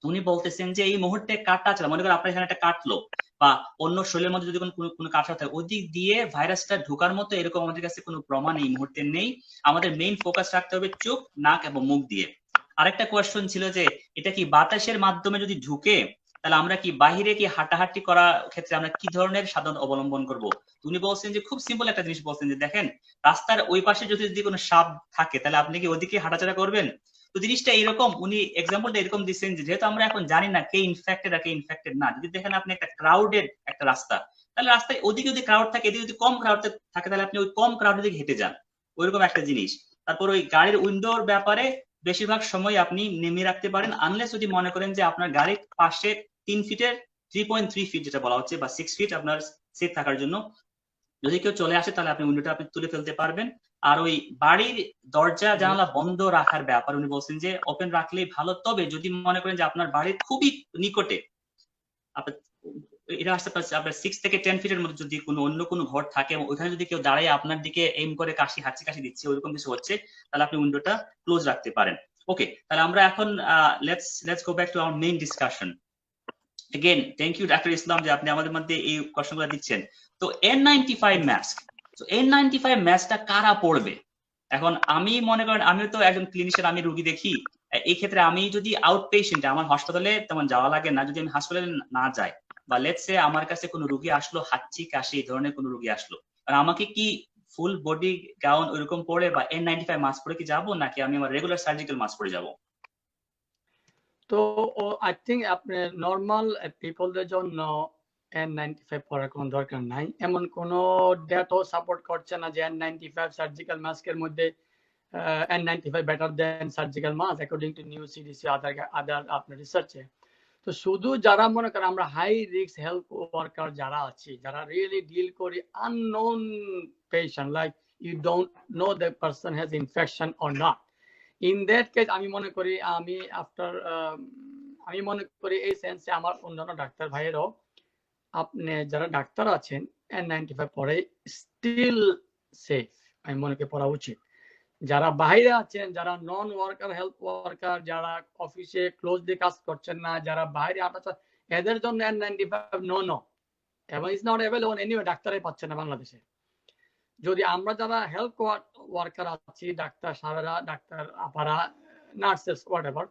উনি বলতেছেন যে এই মুহূর্তে কাটা চলা, মনে করেন আপনার এখানে একটা কাটলো বা অন্য শরীরের মধ্যে যদি কোনো কাটা থাকে, ওদিক দিয়ে ভাইরাসটা ঢোকার মতো এরকম আমাদের কাছে কোনো প্রমাণ এই মুহূর্তে নেই। আমাদের মেইন ফোকাস রাখতে হবে চোখ, নাক এবং মুখ দিয়ে। আরেকটা কোয়েশ্চন ছিল যে এটা কি বাতাসের মাধ্যমে যদি ঢুকে, তাহলে আমরা কি বাহিরে কি হাঁটাহাঁটি করার ক্ষেত্রে আমরা কি ধরনের সাধন অবলম্বন করব? উনি বলছেন যে খুব সিম্পল একটা জিনিস বলছেন যে দেখেন, রাস্তার ওই পাশে যদি কোনো সাপ থাকে, তাহলে আপনি কি ওদিকে হাঁটাচলা করবেন? তো জিনিসটা এরকম, উনি এক্সাম্পলটা এরকম দিচ্ছেন যে যেহেতু আমরা এখন জানি না কে ইনফেক্টেড আর কে ইনফেক্টেড না, যদি দেখেন আপনি একটা ক্রাউডেড একটা রাস্তা, তাহলে রাস্তায় ওদিকে যদি ক্রাউড থাকে, এদিকে যদি কম ক্রাউড থাকে, তাহলে আপনি ওই কম ক্রাউডের দিকে হেঁটে যান, ওইরকম একটা জিনিস। তারপর ওই গাড়ির উইন্ডোর ব্যাপারে বেশিরভাগ সময় আপনি নেমে রাখতে পারেন, আনলেস যদি মনে করেন যে আপনার গাড়ির পাশে 3 ফিটের 3.3 ফিট যেটা বলা হচ্ছে বা 6 ফিট আপনার সেফ থাকার জন্য, যদি কেউ চলে আসে তাহলে আপনি উইন্ডোটা আপনি তুলে ফেলতে পারবেন। আর ওই বাড়ির দরজা জানালা বন্ধ রাখার ব্যাপার উনি বলছেন যে ওপেন রাখলেই ভালো, তবে যদি মনে করেন যে আপনার বাড়ির খুবই নিকটে, আপনার এটা আসতে পারছে আপনার 6 থেকে 10 ফিটের মধ্যে যদি কোনো অন্য কোনো ঘর থাকে এবং ওইখানে যদি কেউ দাঁড়িয়ে আপনার দিকে এইম করে হাঁচি কাশি দিচ্ছে, ওইরকম কিছু হচ্ছে, তাহলে আপনি উইন্ডোটা ক্লোজ রাখতে পারেন। ওকে, তাহলে আমরা এখন let's go back to our main discussion. Again thank you doctor Islam যে আপনি আমাদের মধ্যে এই কোশ্চেনগুলো দিচ্ছেন। তো N95 মাস্ক, তো N95 মাস্কটা কারা পড়বে? এখন আমি মনে করেন, আমিও তো একজন ক্লিনিশিয়ান, আমি রোগী দেখি। এই ক্ষেত্রে আমি যদি আউট পেশেন্ট, আমার হাসপাতালে তেমন যাওয়া লাগে না, যদি আমি হাসপাতালে না যাই, বা লেটস সে আমার কাছে কোনো রোগী আসলো, হাঁচি কাশি এই ধরনের কোনো রোগী আসলো, আর আমাকে কি ফুল বডি গাউন ওইরকম পরে বা N95 মাস্ক পরে কি যাবো, নাকি আমি আমার রেগুলার সার্জিক্যাল মাস্ক পরে যাবো? তো আই থিঙ্ক আপনি নর্মাল পিপলদের জন্য N95 পরার কোনো দরকার নাই। এমন কোনো ডেটাও সাপোর্ট করছে না যে N95 সার্জিক্যাল মাস্কের মধ্যে N95 better than surgical mask according to new CDC other আপনার রিসার্চে। তো শুধু যারা মনে করেন আমরা হাই রিস্ক হেলথ ওয়ার্কার যারা আছি, যারা রিয়েলি ডিল করি unknown patient, like you don't know the person has infection or not, in that case আমি মনে করি আমি মনে করি এই সেন্সে আমার অন্যান্য ডাক্তার ভাইয়েরও, আপনি যারা ডাক্তার আছেন N95 পরে স্টিল সেফ, আমি মনে করি পড়া উচিত। যারা বাইরে আছেন, যারা নন ওয়ার্কার হেলথ ওয়ার্কার, যারা অফিসে ক্লোজলি কাজ করছেন না, যারা বাইরে আটা, এদের জন্য N95 নো, এবং ইজ নট অ্যাভেলেবল এনিওয়ে, ডাক্তারই পাচ্ছে না বাংলাদেশে। যদি আমরা যারা হেলথ ওয়ার্কার আছি, ডাক্তার সাহেবরা, ডাক্তার আপারা, নার্সেস হোয়াটএভার,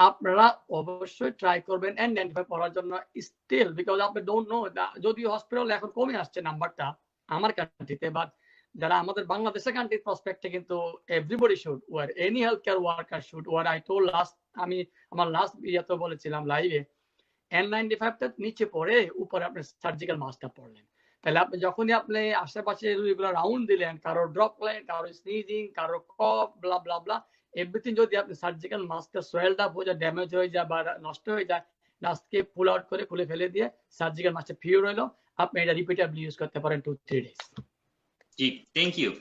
আপনারা অবশ্যই ট্রাই করবেন N95 পড়ার জন্য স্টিল, বিকজ আপনি ডোন্ট নো, যদি হসপিটাল এখন কমে আসছে নাম্বারটা আমার কান্ট্রিতে, বাট যারা আমাদের বাংলাদেশের কান্ট্রির প্রসপেক্টে কিন্তু everybody should wear, any health care worker should wear. I told last আমি আমার লাস্ট ইয়াতে বলেছিলাম লাইভে, N95টা নিচে পড়ে উপরে আপনি সার্জিক্যাল মাস্কটা পরলেন, তাহলে আপনি যখনই আপনি আশেপাশে রুগীগুলো রাউন্ড দিলেন, কারো ড্রপলেট, কারো স্নিজিং, কারো কফ, ব্লা ব্লা ব্লা, এভরিথিং যদি আপনি সার্জিক্যাল মাস্কটা সোয়েলড আপ হয়ে যায়, ড্যামেজ হয়ে যায় বা নষ্ট হয়ে যায়, মাস্ককে পুল আউট করে খুলে ফেলে দিয়ে সার্জিক্যাল মাস্কটা পিওর হলো, আপনি এটা রিপিটেবলি ইউজ করতে পারেন 2-3 ডেজ। জি, থ্যাংক ইউ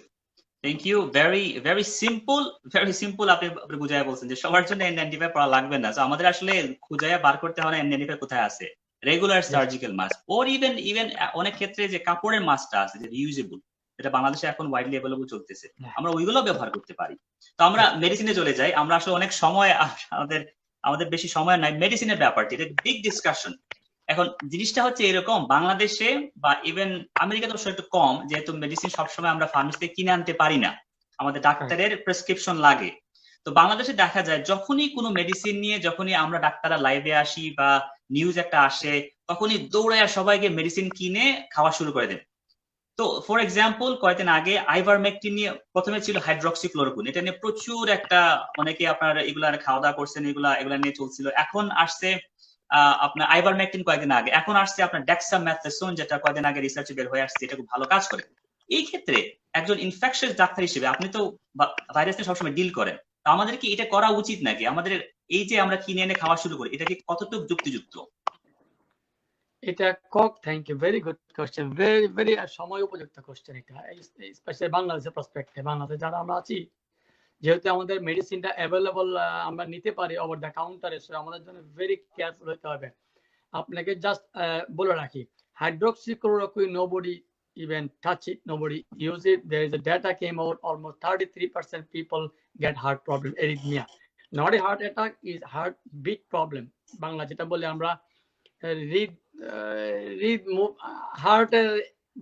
ভেরি সিম্পল আপনি বুঝায় বলছেন যে সবার জন্য N95 পড়া লাগবে না। তো আমাদের আসলে খুঁজায়া বার করতে হয় N95 কোথায় আছে, রেগুলার সার্জিক্যাল মাস্ক, ওর ইভেন অনেক ক্ষেত্রে যে কাপড়ের মাস্কটা আছে যে রিউজেবল, এটা বাংলাদেশে এখন ওয়াইডলি অ্যাভেলেবল চলতেছে, আমরা ওইগুলো ব্যবহার করতে পারি। তো আমরা মেডিসিনে চলে যাই, আমরা আসলে অনেক সময় আমাদের বেশি সময় নাই মেডিসিনের ব্যাপারটি, এটা বিগ ডিসকাশন। এখন জিনিসটা হচ্ছে এরকম, বাংলাদেশে বা ইভেন আমেরিকাতে অবশ্য একটু কম, যেহেতু মেডিসিন সবসময় আমরা ফার্মেসিতে কিনে আনতে পারি না, আমাদের ডাক্তারের প্রেসক্রিপশন লাগে। তো বাংলাদেশে দেখা যায় যখনই কোনো মেডিসিন নিয়ে যখনই আমরা ডাক্তাররা লাইভে আসি বা নিউজ একটা আসে, তখনই দৌড়ায় সবাইকে মেডিসিন কিনে খাওয়া শুরু করে দেন। তো ফর এক্সাম্পল কয়েকদিন আগে আইভারমেকটিন নিয়ে প্রথমে ছিল হাইড্রক্সিক্লোরোকুইন, এটা নিয়ে প্রচুর একটা অনেকে আপনার এগুলা খাওয়া দাওয়া করছেন, এগুলা নিয়ে চলছিল। এখন আসছে আপনার আইভারমেকটিন কয়েকদিন আগে, এখন আসছে আপনার ডেক্সামেথাসোন, যেটা কয়েকদিন আগে রিসার্চে বের হয়ে আসছে, এটা খুব ভালো কাজ করে। এই ক্ষেত্রে একজন ইনফেকশাস ডাক্তার হিসেবে আপনি তো ভাইরাস নিয়ে সবসময় ডিল করেন, তো আমাদের কি এটা করা উচিত নাকি? আমাদের এই যে আমরা কিনে এনে খাওয়া শুরু করি, এটা কি কতটুকু যুক্তিযুক্ত? এটা thank you, very good question, very সময় উপযুক্ত কোশ্চেন এটা, স্পেশালি বাংলাদেশের পার্সপেক্টিভ। বাংলাদেশে যারা আমরা আছি, যেহেতু আমাদের মেডিসিনটা অ্যাভেলেবল আমরা নিতে পারি ওভার দ্য কাউন্টারে, আমাদের জন্য ভেরি কেয়ারফুল হতে হবে। আপনাকে জাস্ট বলে রাখি, hydroxychloroquine nobody even touch it, nobody use it. There is a data came out, almost 33% people get heart problem, arrhythmia. Not a heart attack, is heart beat problem. Bangla যেটা বলে আমরা রিড মুভ, হার্টের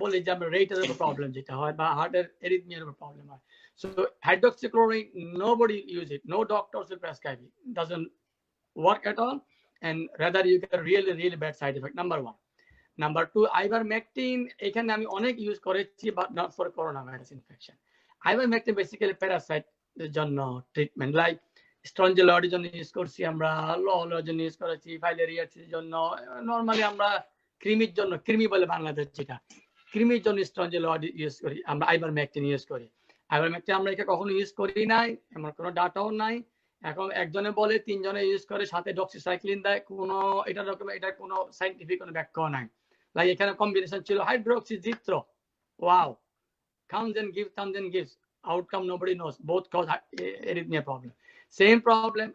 বলি যে আমরা রেটের প্রবলেম যেটা হয় বা হার্টের এরিথমিয়ার প্রবলেম হয়। So hydroxychloroquine, nobody use it. No doctors will prescribe it. Doesn't work at all, and rather you get a really bad side effect. Number one. Number two, ivermectin এখানে আমি অনেক ইউজ করেছি, but not for coronavirus infection. Ivermectin basically parasite এর জন্য ট্রিটমেন্ট, লাইক স্ট্রঞ্জেলয়েডের জন্য ইউজ করছি আমরা, লহলের জন্য ইউজ করেছি, ফাইলেরিয়াসিসের জন্য, নরমালি আমরা কৃমির জন্য, কৃমি বলে বাংলাদেশ যেটা, কৃমির জন্য স্ট্রঞ্জেলয়েড ইউজ করি আমরা, আইভারমেকটিন ইউজ করি। আইভারমেকটিন আমরা এটা কখনো ইউজ করি নাই, এমন কোনো ডাটাও নাই। এখন একজনে বলে 3 জনে ইউজ করে, সাথে ডক্সিসাইক্লিন দেয়, কোনো এটা কোনো সাইন্টিফিক কোনো ব্যাখ্যা নাই। লাইক এখানে কম্বিনেশন ছিল হাইড্রোক্সিজিত্র, wow, comes and gives outcome nobody knows, both cause arrhythmia problem. Same problem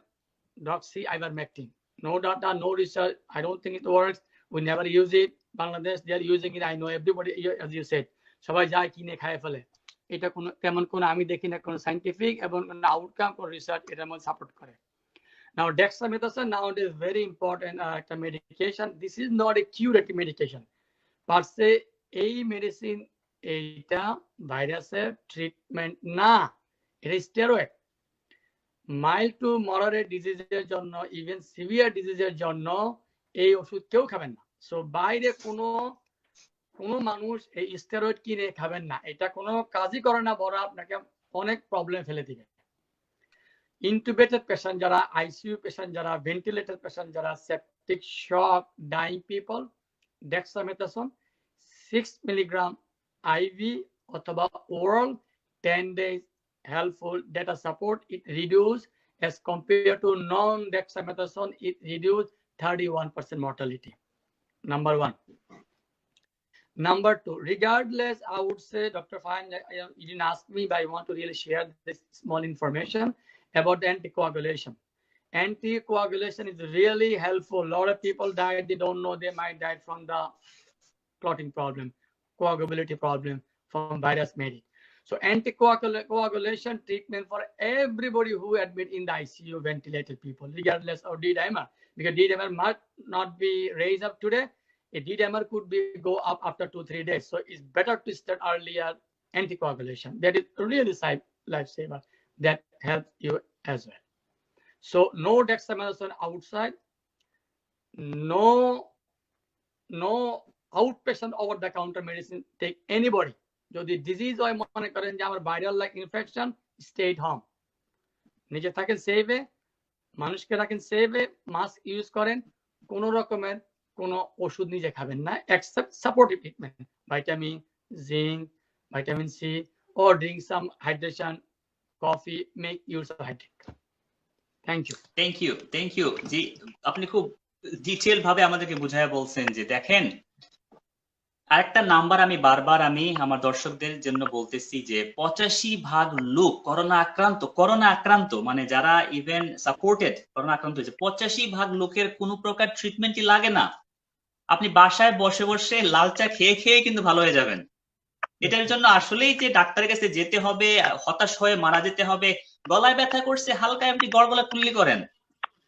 doxy ivermectin, no data, no research, I don't think it works, we never use it. Bangladesh they are using it, I know everybody, as you said, সবাই যায় কিনে খায় ফেলে, এটা কোনো তেমন কোনো আমি দেখি না কোনো সাইন্টিফিক এবং আউটকাম কোন রিসার্চ এটার মধ্যে সাপোর্ট করে। Now dexamethasone now it is very important একটা medication, this is not a curative medication per se, এই মেডিসিন এইটা ভাইরাসের ট্রিটমেন্ট না, এটা স্টেরয়েড। মাইল্ড টু মডারেট ডিজিজের জন্য, ইভেন সিভিয়ার ডিজিজের জন্য এই ওষুধ কেউ খাবেন না। সো বাইরে কোনো মানুষ এই স্টেরয়েড কিনে খাবেন না, এটা কোনো কাজই করে না, বড় আপনাকে অনেক প্রবলেম ফেলে দিবে। ইনটুবেটেড পেশেন্ট যারা, আইসিইউ পেশেন্ট যারা, ভেন্টিলেটেড পেশেন্ট যারা, septic shock, dying people, dexamethasone 6 milligram IV অথবা oral 10 days helpful. Data support it reduce as compared to non-dexamethasone, it reduce 31% mortality. Number one. Number two, regardless, I would say, Dr. Fine, you didn't ask me, but I want to really share this small information about the anticoagulation. Anticoagulation is really helpful. A lot of people died, they don't know they might die from the clotting problem, coagulability problem from virus medic. So anticoagulation treatment for everybody who admit in the ICU, ventilated people, regardless of D-dimer, because D-dimer might not be raised up today. A D-dimer could be go up after 2-3 days. So it's better to start earlier anticoagulation. That is really lifesaver. That helps you as well. So no dexamethasone outside, no outpatient over the counter medicine take anybody. যদি ডিজিজ হয় মনে করেন যে আমার viral like infection, stay at home, নিজে থাকেন সেভে, মানুষকে রাখেন সেভে, মাস্ক ইউজ করেন, কোনো রকমের কোনো ওষুধ নিজে খাবেন না, except supportive treatment, vitamin, zinc, vitamin C, or drink some hydration, coffee, make use of hydration. Thank you. Thank you জি, আপনি খুব ডিটেইল ভাবে আমাদেরকে বুঝায় বলছেন যে দেখেন, আরেকটা নাম্বার আমি বারবার আমার দর্শকদের জন্য বলতেছি যে 85% লোক করোনা আক্রান্ত মানে যারা ইভেন সাপোর্টেড করোনা আক্রান্ত হয়েছে, 85% লোকের কোনো প্রকার ট্রিটমেন্টই লাগে না। আপনি বাসায় বসে বসে লাল চা খেয়ে খেয়ে কিন্তু ভালো হয়ে যাবেন। এটার জন্য আসলেই যে ডাক্তারের কাছে যেতে হবে, হতাশ হয়ে মারা যেতে হবে, গলায় ব্যথা করছে হালকা আপনি গড়গড়া কুল্লি করেন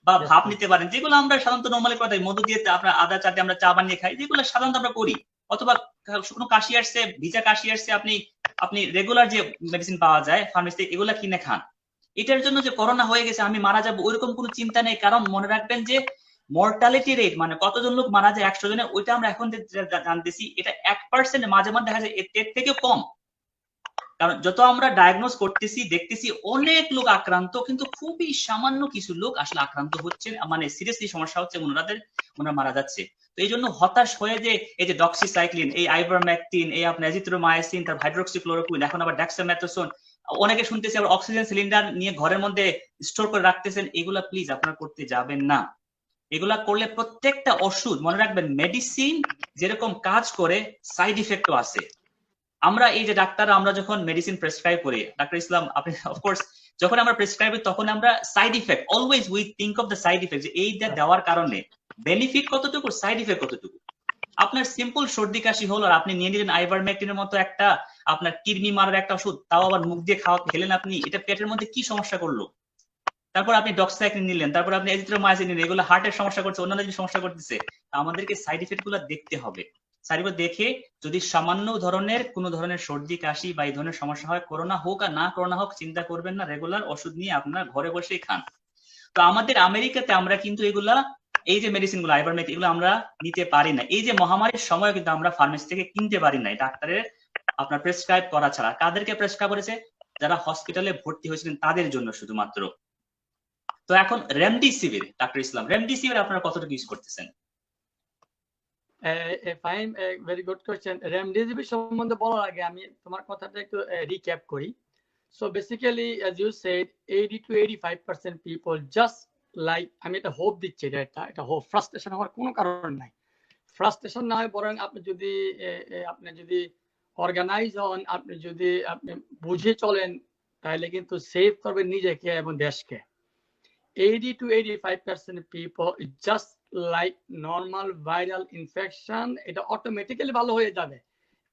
বা Yes, ভাপ please. নিতে পারেন, যেগুলো আমরা সাধারণত নর্মালি কথা মধু দিয়ে আপনার আদা চা দিয়ে আমরা চা বানিয়ে খাই, যেগুলো সাধারণত আমরা করি। অথবা শুকনো কাশি আসছে, ভিজা কাশি আসছে, আপনি রেগুলার যে মেডিসিন পাওয়া যায় ফার্মেসিতে এগুলা কিনে খান। এটার জন্য যে করোনা হয়ে গেছে আমি মারা যাবো ওইরকম কোনো চিন্তা নেই, কারণ মনে রাখবেন যে মর্টালিটি রেট মানে কতজন লোক মারা যায় 100 জনে, ওইটা আমরা এখন জানতেছি এটা 1% মাঝে মাঝে দেখা যায় এর থেকেও কম। কারণ যত আমরা ডায়াগনোজ করতেছি দেখতেছি অনেক লোক আক্রান্ত, কিন্তু খুবই সামান্য কিছু লোক আসলে আক্রান্ত হচ্ছে, মানে সিরিয়াসলি সমস্যা হচ্ছে, ওনারা মারা যাচ্ছে। তো এই জন্য হতাশ হয়ে যে এই যে ডক্সিসাইক্লিন, এই আইভারমেকটিন, এই আপনার এজিথ্রোমাইসিন, তার হাইড্রোক্সিক্লোরোকুইন, এখন আবার ডেক্সামেথসোন, অনেকে শুনতেছি আবার অক্সিজেন সিলিন্ডার নিয়ে ঘরের মধ্যে স্টোর করে রাখতেছেন, এগুলা প্লিজ আপনারা করতে যাবেন না। এগুলা করলে প্রত্যেকটা ওষুধ মনে রাখবেন, মেডিসিন যেরকম কাজ করে সাইড ইফেক্টও আছে। আমরা এই যে ডাক্তার, আমরা যখন মেডিসিন প্রেসক্রাইব করি, ডাক্তার ইসলাম আপনি অফকোর্স যখন আমরা প্রেসক্রাইব করি তখন আমরা side effect always we think of the side effect, যে এই দেওয়ার কারণে বেনিফিট কতটুকু, সাইড ইফেক্ট কতটুকু। আপনার সিম্পল সর্দি কাশি হলো আর আপনি নিয়ে নিলেন আইভারমেকটিনের মতো একটা আপনার কৃমি মারার একটা ওষুধ, তাও আবার মুখ দিয়ে খেলেন আপনি, এটা পেটের মধ্যে কি সমস্যা করলো? তারপর আপনি ডক্সাইক্লিন নিলেন, তারপর আপনি এজিথ্রোমাইসিন নিলেন, এগুলো হার্টের সমস্যা করছে, অন্যান্য যে সমস্যা করতেছে। আমাদেরকে সাইড ইফেক্ট গুলো দেখতে হবে। সাইড ইফেক্ট দেখে যদি সামান্য ধরনের কোনো ধরনের সর্দি কাশি বা এই ধরনের সমস্যা হয়, করোনা হোক আর না করোনা হোক চিন্তা করবেন না, রেগুলার ওষুধ নিয়ে আপনার ঘরে বসেই খান। তো আমাদের আমেরিকাতে আমরা কিন্তু এগুলা, এই যে মেডিসিন গুলো আইভারমেক, এগুলো আমরা নিতে পারি না। এই যে মহামারীর সময় কিন্তু আমরা ফার্মেসি থেকে কিনতে পারি না, ডাক্তারের আপনার প্রেসক্রাইব করা ছাড়া। কাদেরকে প্রেসক্রাইব করেছে? যারা হসপিটালে ভর্তি হয়েছিলেন তাদের জন্য শুধুমাত্র। তো এখন রেমডিসিভির, ডাক্তার ইসলাম রেমডিসিভির আপনারা কতটুকু ইউজ করতেছেন? Fine, very good question. Remdesivir সম্বন্ধে বলার আগে আমি তোমার কথাটা একটু রিক্যাপ করি। So basically, as you said, 80 to 85% people just like, আমি এটা হোপ দিচ্ছি, এটা হোপ, ফ্রাস্ট্রেশন হওয়ার কোনো কারণ নাই। ফ্রাস্ট্রেশন না হয় বরং আপনি যদি অর্গানাইজ হন, আপনি বুঝে চলেন, তাহলে কিন্তু সেভ করবেন নিজেকে এবং দেশকে। 80 to 85% people just like normal viral infection, এটা অটোমেটিক্যালি ভালো হয়ে যাবে।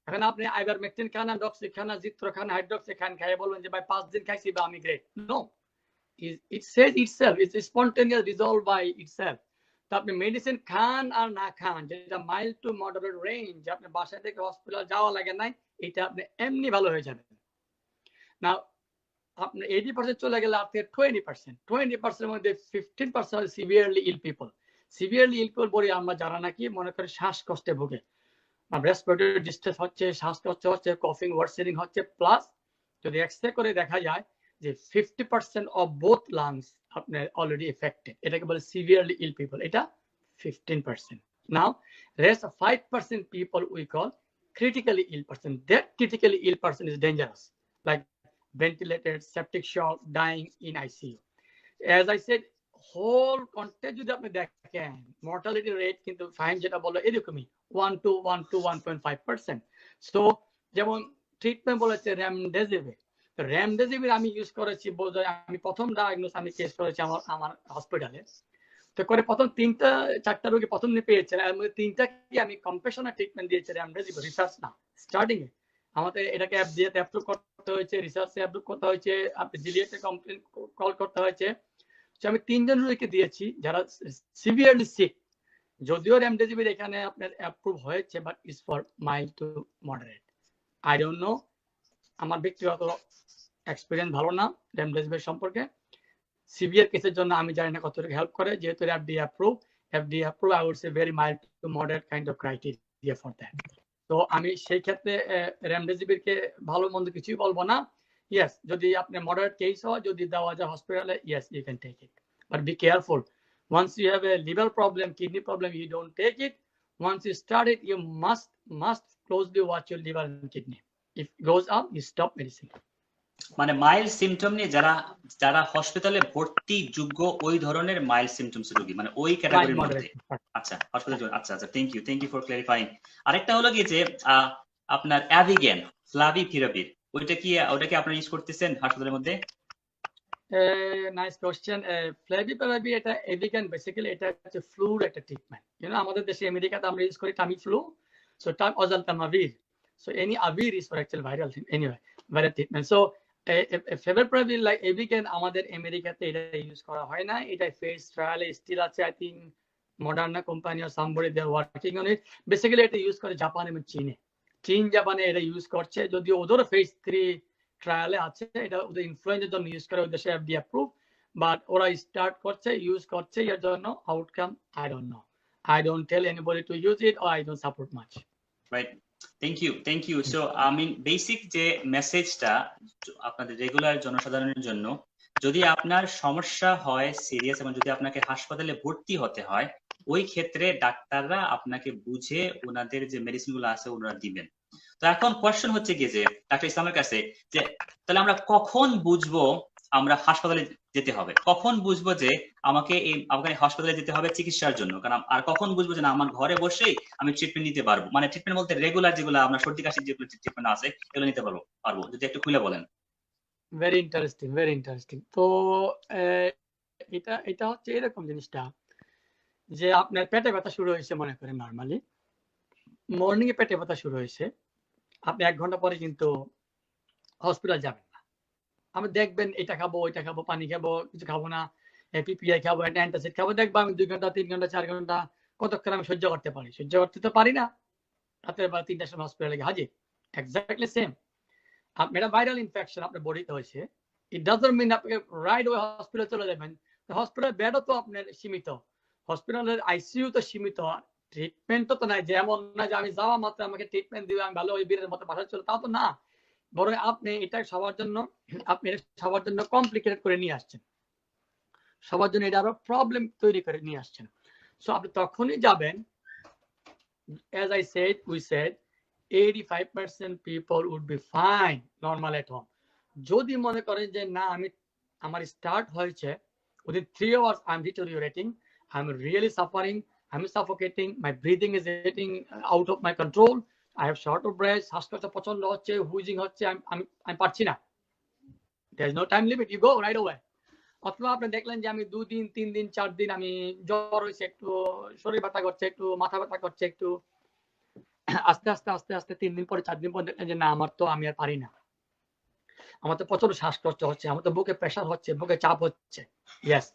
এখন আপনি আইভারমেকটিন খান, ডক্সি খান, জিত্রো খান, হাইড্রোক্সি খান, খাই বলবেন যে ভাই 5 দিন খাইছি বা আমি great. No, it says itself, it's spontaneous resolve by itself. তো আপনি মেডিসিন খান আর না খান, যেটা মাইল্ড টু মডারেট রেঞ্জ, আপনি বাসা থেকে হসপিটাল যাওয়া লাগে নাই, এটা আপনি এমনি ভালো হয়ে যাবেন। না আপনার 80% চলে গেলে আপনি 20% মধ্যে 15% severely ill people. Severely ill people বলি আমরা যারা নাকি মনে করি শ্বাসকষ্টে ভোগে, রেসপিরেটরি ডিস্ট্রেস হচ্ছে, শ্বাসকষ্ট হচ্ছে, কফিং ওয়ার্সেনিং হচ্ছে, প্লাস যদি এক্সরে করে দেখা যায় যে 50% অফ বোথ লাংস আপনার অলরেডি এফেক্টেড, এটাকে বলে সিভিয়ারলি ইল পিপল। এটা 15%। Now rest 5% people we call critically ill person. That critically ill person is dangerous, like ventilated, septic shock, dying in ICU. As I said, whole context যদি আপনি দেখেন, mortality rate কিন্তু ফাইন যেটা বললো এরকমই 1 to 1.5%. সো যেমন ট্রিটমেন্ট বলেছে রেমডেসিভির, রেমডেসিভির আমি ইউজ করেছি, আমি প্রথম ডায়াগনোস আমি কেস করেছি আমার হসপিটালে। তো করে প্রথম 3-4টা রোগী প্রথম দিন পেয়েছেন, এর মধ্যে 3টা কি আমি কম্প্রেশনাল ট্রিটমেন্ট দিয়েছি রেমডেসিভির, রিসার্চ না, স্টার্টিং এ আমাদের এটাকে এফডিএ তে অ্যাপ্রুভ করতে হয়েছে, রিসার্চে অ্যাপ্রুভ করতে হয়েছে, আপনি জিলিয়েটে কমপ্লেন কল করতে হয়েছে। আমি 3 জন রোগীকে দিয়েছি যারা সিভিয়ারলি সিক, যদিও রেমডেসিভির এখানে আপনার অ্যাপ্রুভ হয়েছে, but is for mild to moderate. I don't no, আমার ব্যক্তিগত এক্সপিরিয়েন্স ভালো না রেমডেসিভির সম্পর্কে। সিভিয়ার কেসের জন্য আমি জানি না কতটুকু হেল্প করে, যেহেতু FDA approve, I would say very mild to moderate kind of criteria for that. তো আমি সেই ক্ষেত্রে রেমডেসিভিরকে ভালো মন্দ কিছুই বলবো না। ইয়েস, যদি আপনি মডারেট কেস হয়, যদি দেওয়া যায় হসপিটালে, yes you can take it, but be careful. Once you have a liver problem, kidney problem, you don't take it. Once you start it, you must closely watch your liver and kidney. If it goes up, you stop medicine. মানে মাইল্ড সিমটম নিয়ে যারা যারা হসপিটালে ভর্তি যোগ্য ওই ধরনের মাইল্ড সিমটমস রোগী, মানে ওই Mild, ক্যাটাগরির মধ্যে। moderate. আচ্ছা হসপিটাল, আচ্ছা আচ্ছা, থ্যাংক ইউ ফর ক্লারিফাইং। আরেকটা হলো কি যে আপনার অ্যাভিগেন ফ্লাভিপিরাভির, ওটা কি আপনারা ইউজ করতেছেন হাসপাতালের মধ্যে? Nice question. Flavipiravir এটা Avigan basically এটা হচ্ছে ফ্লুর একটা ট্রিটমেন্ট। আমাদের দেশে আমেরিকাতে আমরা ইউজ করি টামিফ্লু, so oseltamivir. So any avir is for actual viral thing anyway, viral treatment. So Flavipiravir like Avigan আমাদের আমেরিকাতে এটা ইউজ করা হয় না। এটা ফেজ ট্রায়ালে স্টিল আছে, I think Moderna company or somebody they are working on it. Basically এটা ইউজ করে জাপান এবং চীনে। চীন জাপানে এটা ইউজ করছে, যদিও ওদের ফেজ 3 ট্রায়ালে আছে, এটা ওদের ইনফ্লুয়েঞ্জার জন্য ইউজ করে, ওই দেশে এফডি অ্যাপ্রুভ, বাট ওরা স্টার্ট করছে ইউজ করছে, এর জন্য outcome I don't know. I don't tell anybody to use it, or I don't support much. Right, thank you. So আমি বেসিক যে মেসেজটা আপনাদের রেগুলার জনসাধারণের জন্য, যদি আপনার সমস্যা হয় সিরিয়াস এবং যদি আপনাকে হাসপাতালে ভর্তি হতে হয়, ওই ক্ষেত্রে ডাক্তাররা আপনাকে বুঝে ওনাদের যে মেডিসিন গুলো আছে ওনারা দিবেন। তো এখন কোয়েশ্চেন হচ্ছে কি যে ডাক্তার ইসলামের কাছে, যে তাহলে আমরা কখন বুঝবো আমরা হাসপাতালে যেতে হবে, কখন বুঝবো যে আমাকে হাসপাতালে যেতে হবে চিকিৎসার জন্য, কারণ আর কখন বুঝবো যে না আমার ঘরে বসেই আমি ট্রিটমেন্ট নিতে পারবো, মানে ট্রিটমেন্ট বলতে রেগুলার যেগুলো আমরা সর্দি কাশির যেগুলো ট্রিটমেন্ট আছে এগুলো নিতে পারবো, যদি একটু খুলে বলেন। Very interesting. তো এটা হচ্ছে এরকম জিনিসটা যে আপনার পেটে ব্যথা শুরু হয়েছে, মনে করেন নর্মালি মর্নিং এ পেটে ব্যথা শুরু হয়েছে, আপনি 1 ঘন্টা পরে কিন্তু হসপিটাল যাবেন না। আমি দেখবেন এটা খাবো ওইটা খাবো, পানি খাবো, কিছু খাবো না, পিপিআই খাবো, অ্যান্টাসিড খাবো, দেখবো আমি 2 ঘন্টা 3 ঘন্টা 4 ঘন্টা কতক্ষণ আমি সহ্য করতে পারি, সহ্য করতে তো পারি না, রাতের বেলা 3টার সময় হসপিটালে গিয়ে হাজির। এক্স্যাক্টলি সেম, আপনার ভাইরাল ইনফেকশন আপনার বডিতে হয়েছে, ইট ডাজন্ট মিন আপনি রাইট ওয়ে হসপিটাল চলে যাবেন। হসপিটাল বেডও তো আপনার সীমিত, হসপিটালের আইসিইউ তো সীমিত, ট্রিটমেন্ট তো নাই, যেমন না যে আমি যাওয়া মাত্র আমাকে ট্রিটমেন্ট দিবে, আমি ভালো ওই বীরের মতো বাসা চলে, তা তো না। বরং আপনি এটা সবার জন্য কমপ্লিকেটেড করে নিয়ে আসছেন, সবার জন্য এটা আরো প্রবলেম তৈরি করে নিয়ে আসছেন। সো আপনি তখনই যাবেন, as I said, we said 85% people would be fine normal at home. যদি মনে করেন যে না আমার স্টার্ট হয়েছে within 3 hours I'm deteriorating, I'm really suffering, I'm suffocating, my breathing is getting out of my control, I have short of breath, শ্বাসকষ্ট প্রচন্ড হচ্ছে, হুইজিং হচ্ছে, আমি পারছি না, there is no time limit, you go right away. অথবা আপনি দেখলেন যে আমি 2 দিন 3 দিন 4 দিন আমি জ্বর হয়েছে, একটু শরীর ব্যথা করছে, একটু মাথা ব্যথা করছে, একটু আস্তে আস্তে 3 দিন পরে 4 দিন পরে দেখলেন যে না আমি আর পারি না, আমার তো প্রচন্ড শ্বাসকষ্ট হচ্ছে, আমার তো বুকে প্রেশার হচ্ছে, বুকে চাপ হচ্ছে, yes,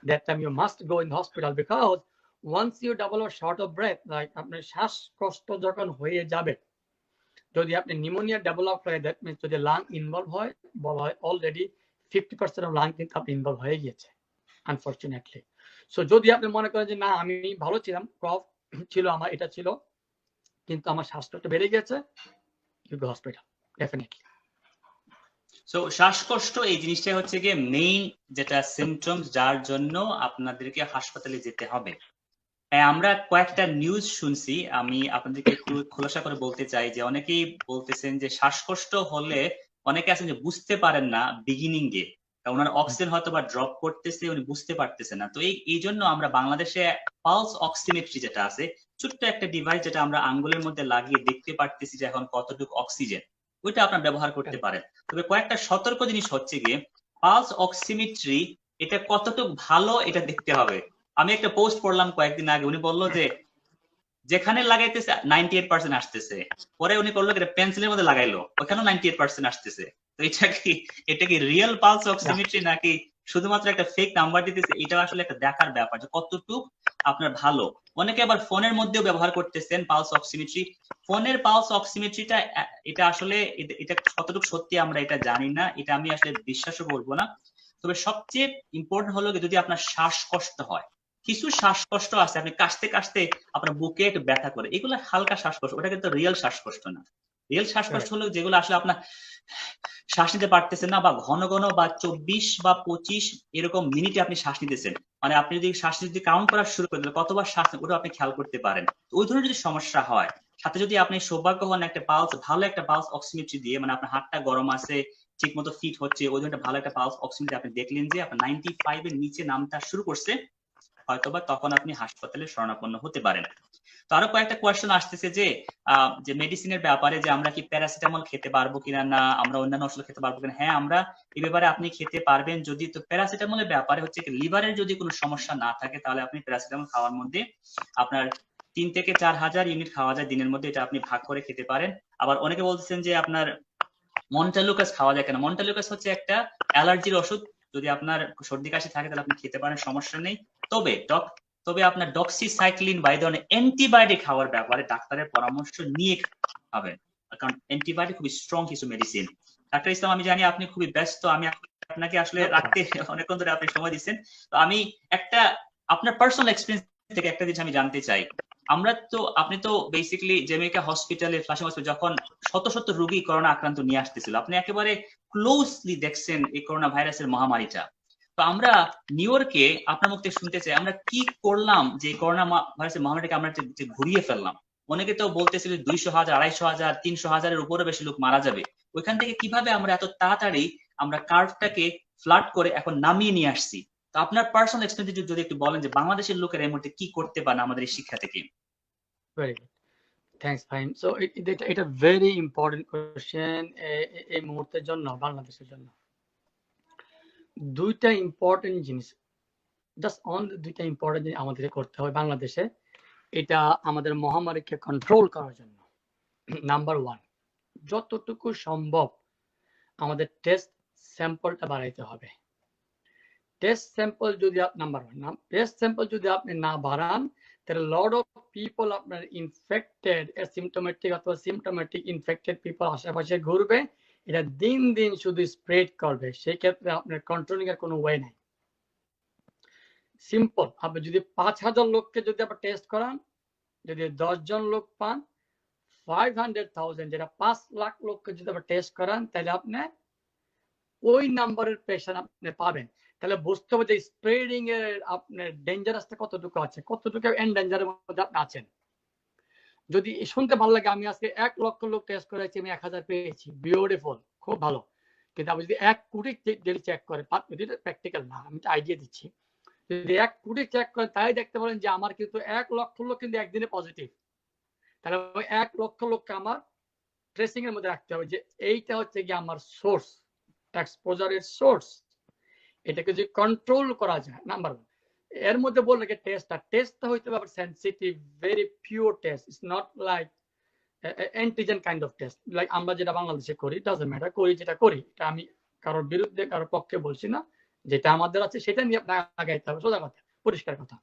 that time you must go in the hospital, because once you develop short of breath, like আপনার শ্বাসকষ্ট যখন হয়ে যাবে, যদি আপনি নিউমোনিয়া ডেভেলপ হয়, দ্যাট মিন্স যদি লাং ইনভলভ হয়, বলা হয় অলরেডি 50% অফ লাং কিন্তু আপনি ইনভলভ হয়ে গিয়েছে আনফরচুনেটলি। সো যদি আপনি মনে করেন যে না আমি ভালো ছিলাম, কফ ছিল আমার, এটা ছিল, কিন্তু আমার শ্বাসকষ্ট বেড়ে গেছে, you go hospital definitely. So শ্বাসকষ্ট এই জিনিসটা হচ্ছে গিয়ে মেইন যেটা সিমটমস যার জন্য আপনাদেরকে হাসপাতালে যেতে হবে। আমরা কয়েকটা নিউজ শুনছি, আমি আপনাদেরকে একটু খোলাসা করে বলতে চাই যে অনেকেই বলতেছেন যে শ্বাসকষ্ট হলে অনেকে আছেন যে বুঝতে পারেন না বিগিনিং এ, ওনার অক্সিজেন হয়তো বা ড্রপ করতেছে, উনি বুঝতে পারতেছে না। তো এই জন্য আমরা বাংলাদেশে পালস অক্সিমেট্রি যেটা আছে, ছোট্ট একটা ডিভাইস যেটা আমরা আঙ্গুলের মধ্যে লাগিয়ে দেখতে পারতেছি যে এখন কতটুকু অক্সিজেন, ওইটা আপনার ব্যবহার করতে পারেন। তবে কয়েকটা সতর্ক জিনিস হচ্ছে গিয়ে পালস অক্সিমেট্রি এটা কতটুকু ভালো এটা দেখতে হবে। আমি একটা পোস্ট পড়লাম কয়েকদিন আগে, উনি বললো যে যেখানে লাগাইতেছে 98% আসতেছে, পরে উনি করলো পেন্সিলের মধ্যে লাগাইলো, ওখানেও 98% আসতেছে। তো এটা কি রিয়েল পালস অক্সিমেট্রি নাকি শুধুমাত্র একটা ফেক নাম্বার দিতেছে? এটা আসলে একটা দেখার ব্যাপার যে কতটুকু আপনার ভালো। অনেকে আবার ফোনের মধ্যেও ব্যবহার করতেছেন পালস অক্সিমেট্রি। ফোনের পালস অক্সিমেট্রিটা এটা আসলে এটা কতটুকু সত্যি আমরা এটা জানি না, এটা আমি আসলে বিশ্বাসও করবো না। তবে সবচেয়ে ইম্পর্টেন্ট হলো যদি আপনার শ্বাসকষ্ট হয়, কিছু শ্বাসকষ্ট আছে আপনি কাশতে কাশতে আপনার বুকে একটু ব্যথা করে, এগুলো হালকা শ্বাসকষ্ট, ওটা কিন্তু রিয়েল শ্বাসকষ্ট না। রিয়েল শ্বাসকষ্ট হলো যেগুলো আসলে আপনার শ্বাস নিতে পারতেছেন না, বা ঘন ঘন বা 24 বা 25 এরকম মিনিটে আপনি শ্বাস নিতেছেন, মানে আপনি যদি শ্বাস যদি কাউন্ট করা শুরু করেন কতবার শ্বাস নেন ওটা আপনি খেয়াল করতে পারেন। ওই ধরনের যদি সমস্যা হয়, সাথে যদি আপনি সৌভাগ্য হন একটা পালস, ভালো একটা পালস অক্সিমেট্রি দিয়ে, মানে আপনার হাতটা গরম আছে, ঠিক মতো ফিট হচ্ছে, ওই ধরনের ভালো একটা পালস অক্সিমেট্রি আপনি দেখলেন যে আপনার 95 এর নিচে নামটা শুরু করছে, হয়তোবা তখন আপনি হাসপাতালে শরণাপন্ন হতে পারেন। তো আরো কয়েকটা কোয়েশ্চেন আসতেছে যে মেডিসিনের ব্যাপারে, যে আমরা কি প্যারাসিটামল খেতে পারবো কিনা, না আমরা অন্যান্য ওষুধ খেতে পারবো কিনা। হ্যাঁ, আমরা এই ব্যাপারে আপনি খেতে পারবেন যদি, তো প্যারাসিটামলের ব্যাপারে হচ্ছে কি লিভারের যদি কোনো সমস্যা না থাকে তাহলে আপনি প্যারাসিটামল খাওয়ার মধ্যে আপনার 3 থেকে 4,000 ইউনিট খাওয়া যায় দিনের মধ্যে, এটা আপনি ভাগ করে খেতে পারেন। আবার অনেকে বলতেছেন যে আপনার মন্টালুকাস খাওয়া যায় কেন। মন্টালুকাস হচ্ছে একটা অ্যালার্জির ওষুধ, যদি আপনার সর্দি কাশি থাকে তাহলে আপনি খেতে পারেন, সমস্যা নেই। তবে আপনার ডক্সিসাইক্লিন বা এই ধরনের অ্যান্টিবায়োটিক খাওয়ার ব্যাপারে ডাক্তারের পরামর্শ নিয়ে খাবেন, কারণ অ্যান্টিবায়োটিক খুবই স্ট্রং কিছু মেডিসিন। ডাক্তার ইসলাম, আমি জানি আপনি খুবই ব্যস্ত, আমি আপনাকে আসলে রাখতে অনেকক্ষণ ধরে আপনি সময় দিচ্ছেন, তো আমি একটা আপনার পার্সোনাল এক্সপিরিয়েন্স থেকে একটা জিনিস আমি জানতে চাই। আপনি তো বেসিক্যালি জ্যামাইকা হসপিটালে, ফ্লাশিং হসপিটাল যখন শত শত রোগী করোনা আক্রান্ত নিয়ে আসতেছিল, আপনি একেবারে ক্লোজলি দেখছেন এই করোনা ভাইরাসের মহামারীটা। তো আমরা নিউ ইয়র্কে আপনার মুখ থেকে শুনতে চাই আমরা কি করলাম যে করোনা ভাইরাসের মহামারীটাকে আমরা যে ঘুরিয়ে ফেললাম। অনেকে তো বলতেছিল 200,000, 250,000, 300,000-এর উপরে বেশি লোক মারা যাবে। ওইখান থেকে কিভাবে আমরা এত তাড়াতাড়ি আমরা কার্ভটাকে ফ্ল্যাট করে এখন নামিয়ে নিয়ে আসছি। তো আপনার পার্সোনাল এক্সপেরিয়েন্স যদি একটু বলেন যে বাংলাদেশের লোকেরা এই মুহূর্তে কি করতে পারে আমাদের এই শিক্ষা থেকে। Very good. Thanks, Fahim. So এটা very important question এই মুহূর্তের জন্য, বাংলাদেশের জন্য। দুইটা ইম্পর্টেন্ট জিনিস, জাস্ট অন দুইটা ইম্পর্টেন্ট জিনিস আমাদের করতে হবে বাংলাদেশে, এটা আমাদের মহামারীকে কন্ট্রোল করার জন্য। নাম্বার 1, যতটুকু সম্ভব আমাদের টেস্ট স্যাম্পলটা বাড়াইতে হবে। টেস্ট স্যাম্পল যদি নাম্বার 1, টেস্ট স্যাম্পল যদি আপনি না বাড়ান, তাহলে লট অফ পিপল আপনার ইনফেক্টেড, অ্যাসিম্পটোমেটিক অথবা সিম্পটোমেটিক ইনফেক্টেড পিপল আশেপাশে ঘুরবে, এটা দিন দিন শুধু স্প্রেড করবে। সেই ক্ষেত্রে আপনার কন্ট্রোলিং এর কোনো ওয়ে নাই। সিম্পল, আপনি যদি 5,000 লোককে যদি আপনি টেস্ট করান, যদি 10 জন লোক পান, 500,000 যেটা 5 লাখ লোককে যদি আপনি টেস্ট করান, তাহলে আপনি ওই নাম্বারের পেশেন্ট আপনি পাবেন। তাহলে বুঝতে হবে যে স্প্রেডিং এর আপনার ডেঞ্জারাসটা কতটুকু আছে, কতটুকু এন্ডেঞ্জারের মধ্যে আপনি আছেন। যদি শুনতে ভালো লাগে আমি আজকে 1 লক্ষ লোক টেস্ট করেছি, আমি 1000 পেয়েছি, বিউটিফুল, খুব ভালো। কিন্তু আপনি যদি 1 কোটি ডেলি চেক করেন, প্র্যাকটিক্যাল না, আমি আইডিয়া দিচ্ছি, যদি 1 কোটি চেক করেন তাই দেখতে পারেন যে আমার কিন্তু 1 লক্ষ লোক কিন্তু একদিনে পজিটিভ। তাহলে 1 লক্ষ লোককে আমার ট্রেসিং এর মধ্যে রাখতে হবে যে এইটা হচ্ছে কি আমার সোর্স, এক্সপোজারের সোর্স। এটাকে যদি কন্ট্রোল করা যায়, নাম্বার 1। এর মধ্যে বললে যে টেস্টটা হইতে হবে sensitive, very pure test, it's not like antigen kind of test like আমরা যেটা বাংলাদেশে করি। ডাজন্ট ম্যাটার, করি যেটা করি, এটা আমি কারোর বিরুদ্ধে কারোর পক্ষে বলছি না, যেটা আমাদের আছে সেটা নিয়ে আপনার আগাইতে হবে, সোজা কথা, পরিষ্কার কথা।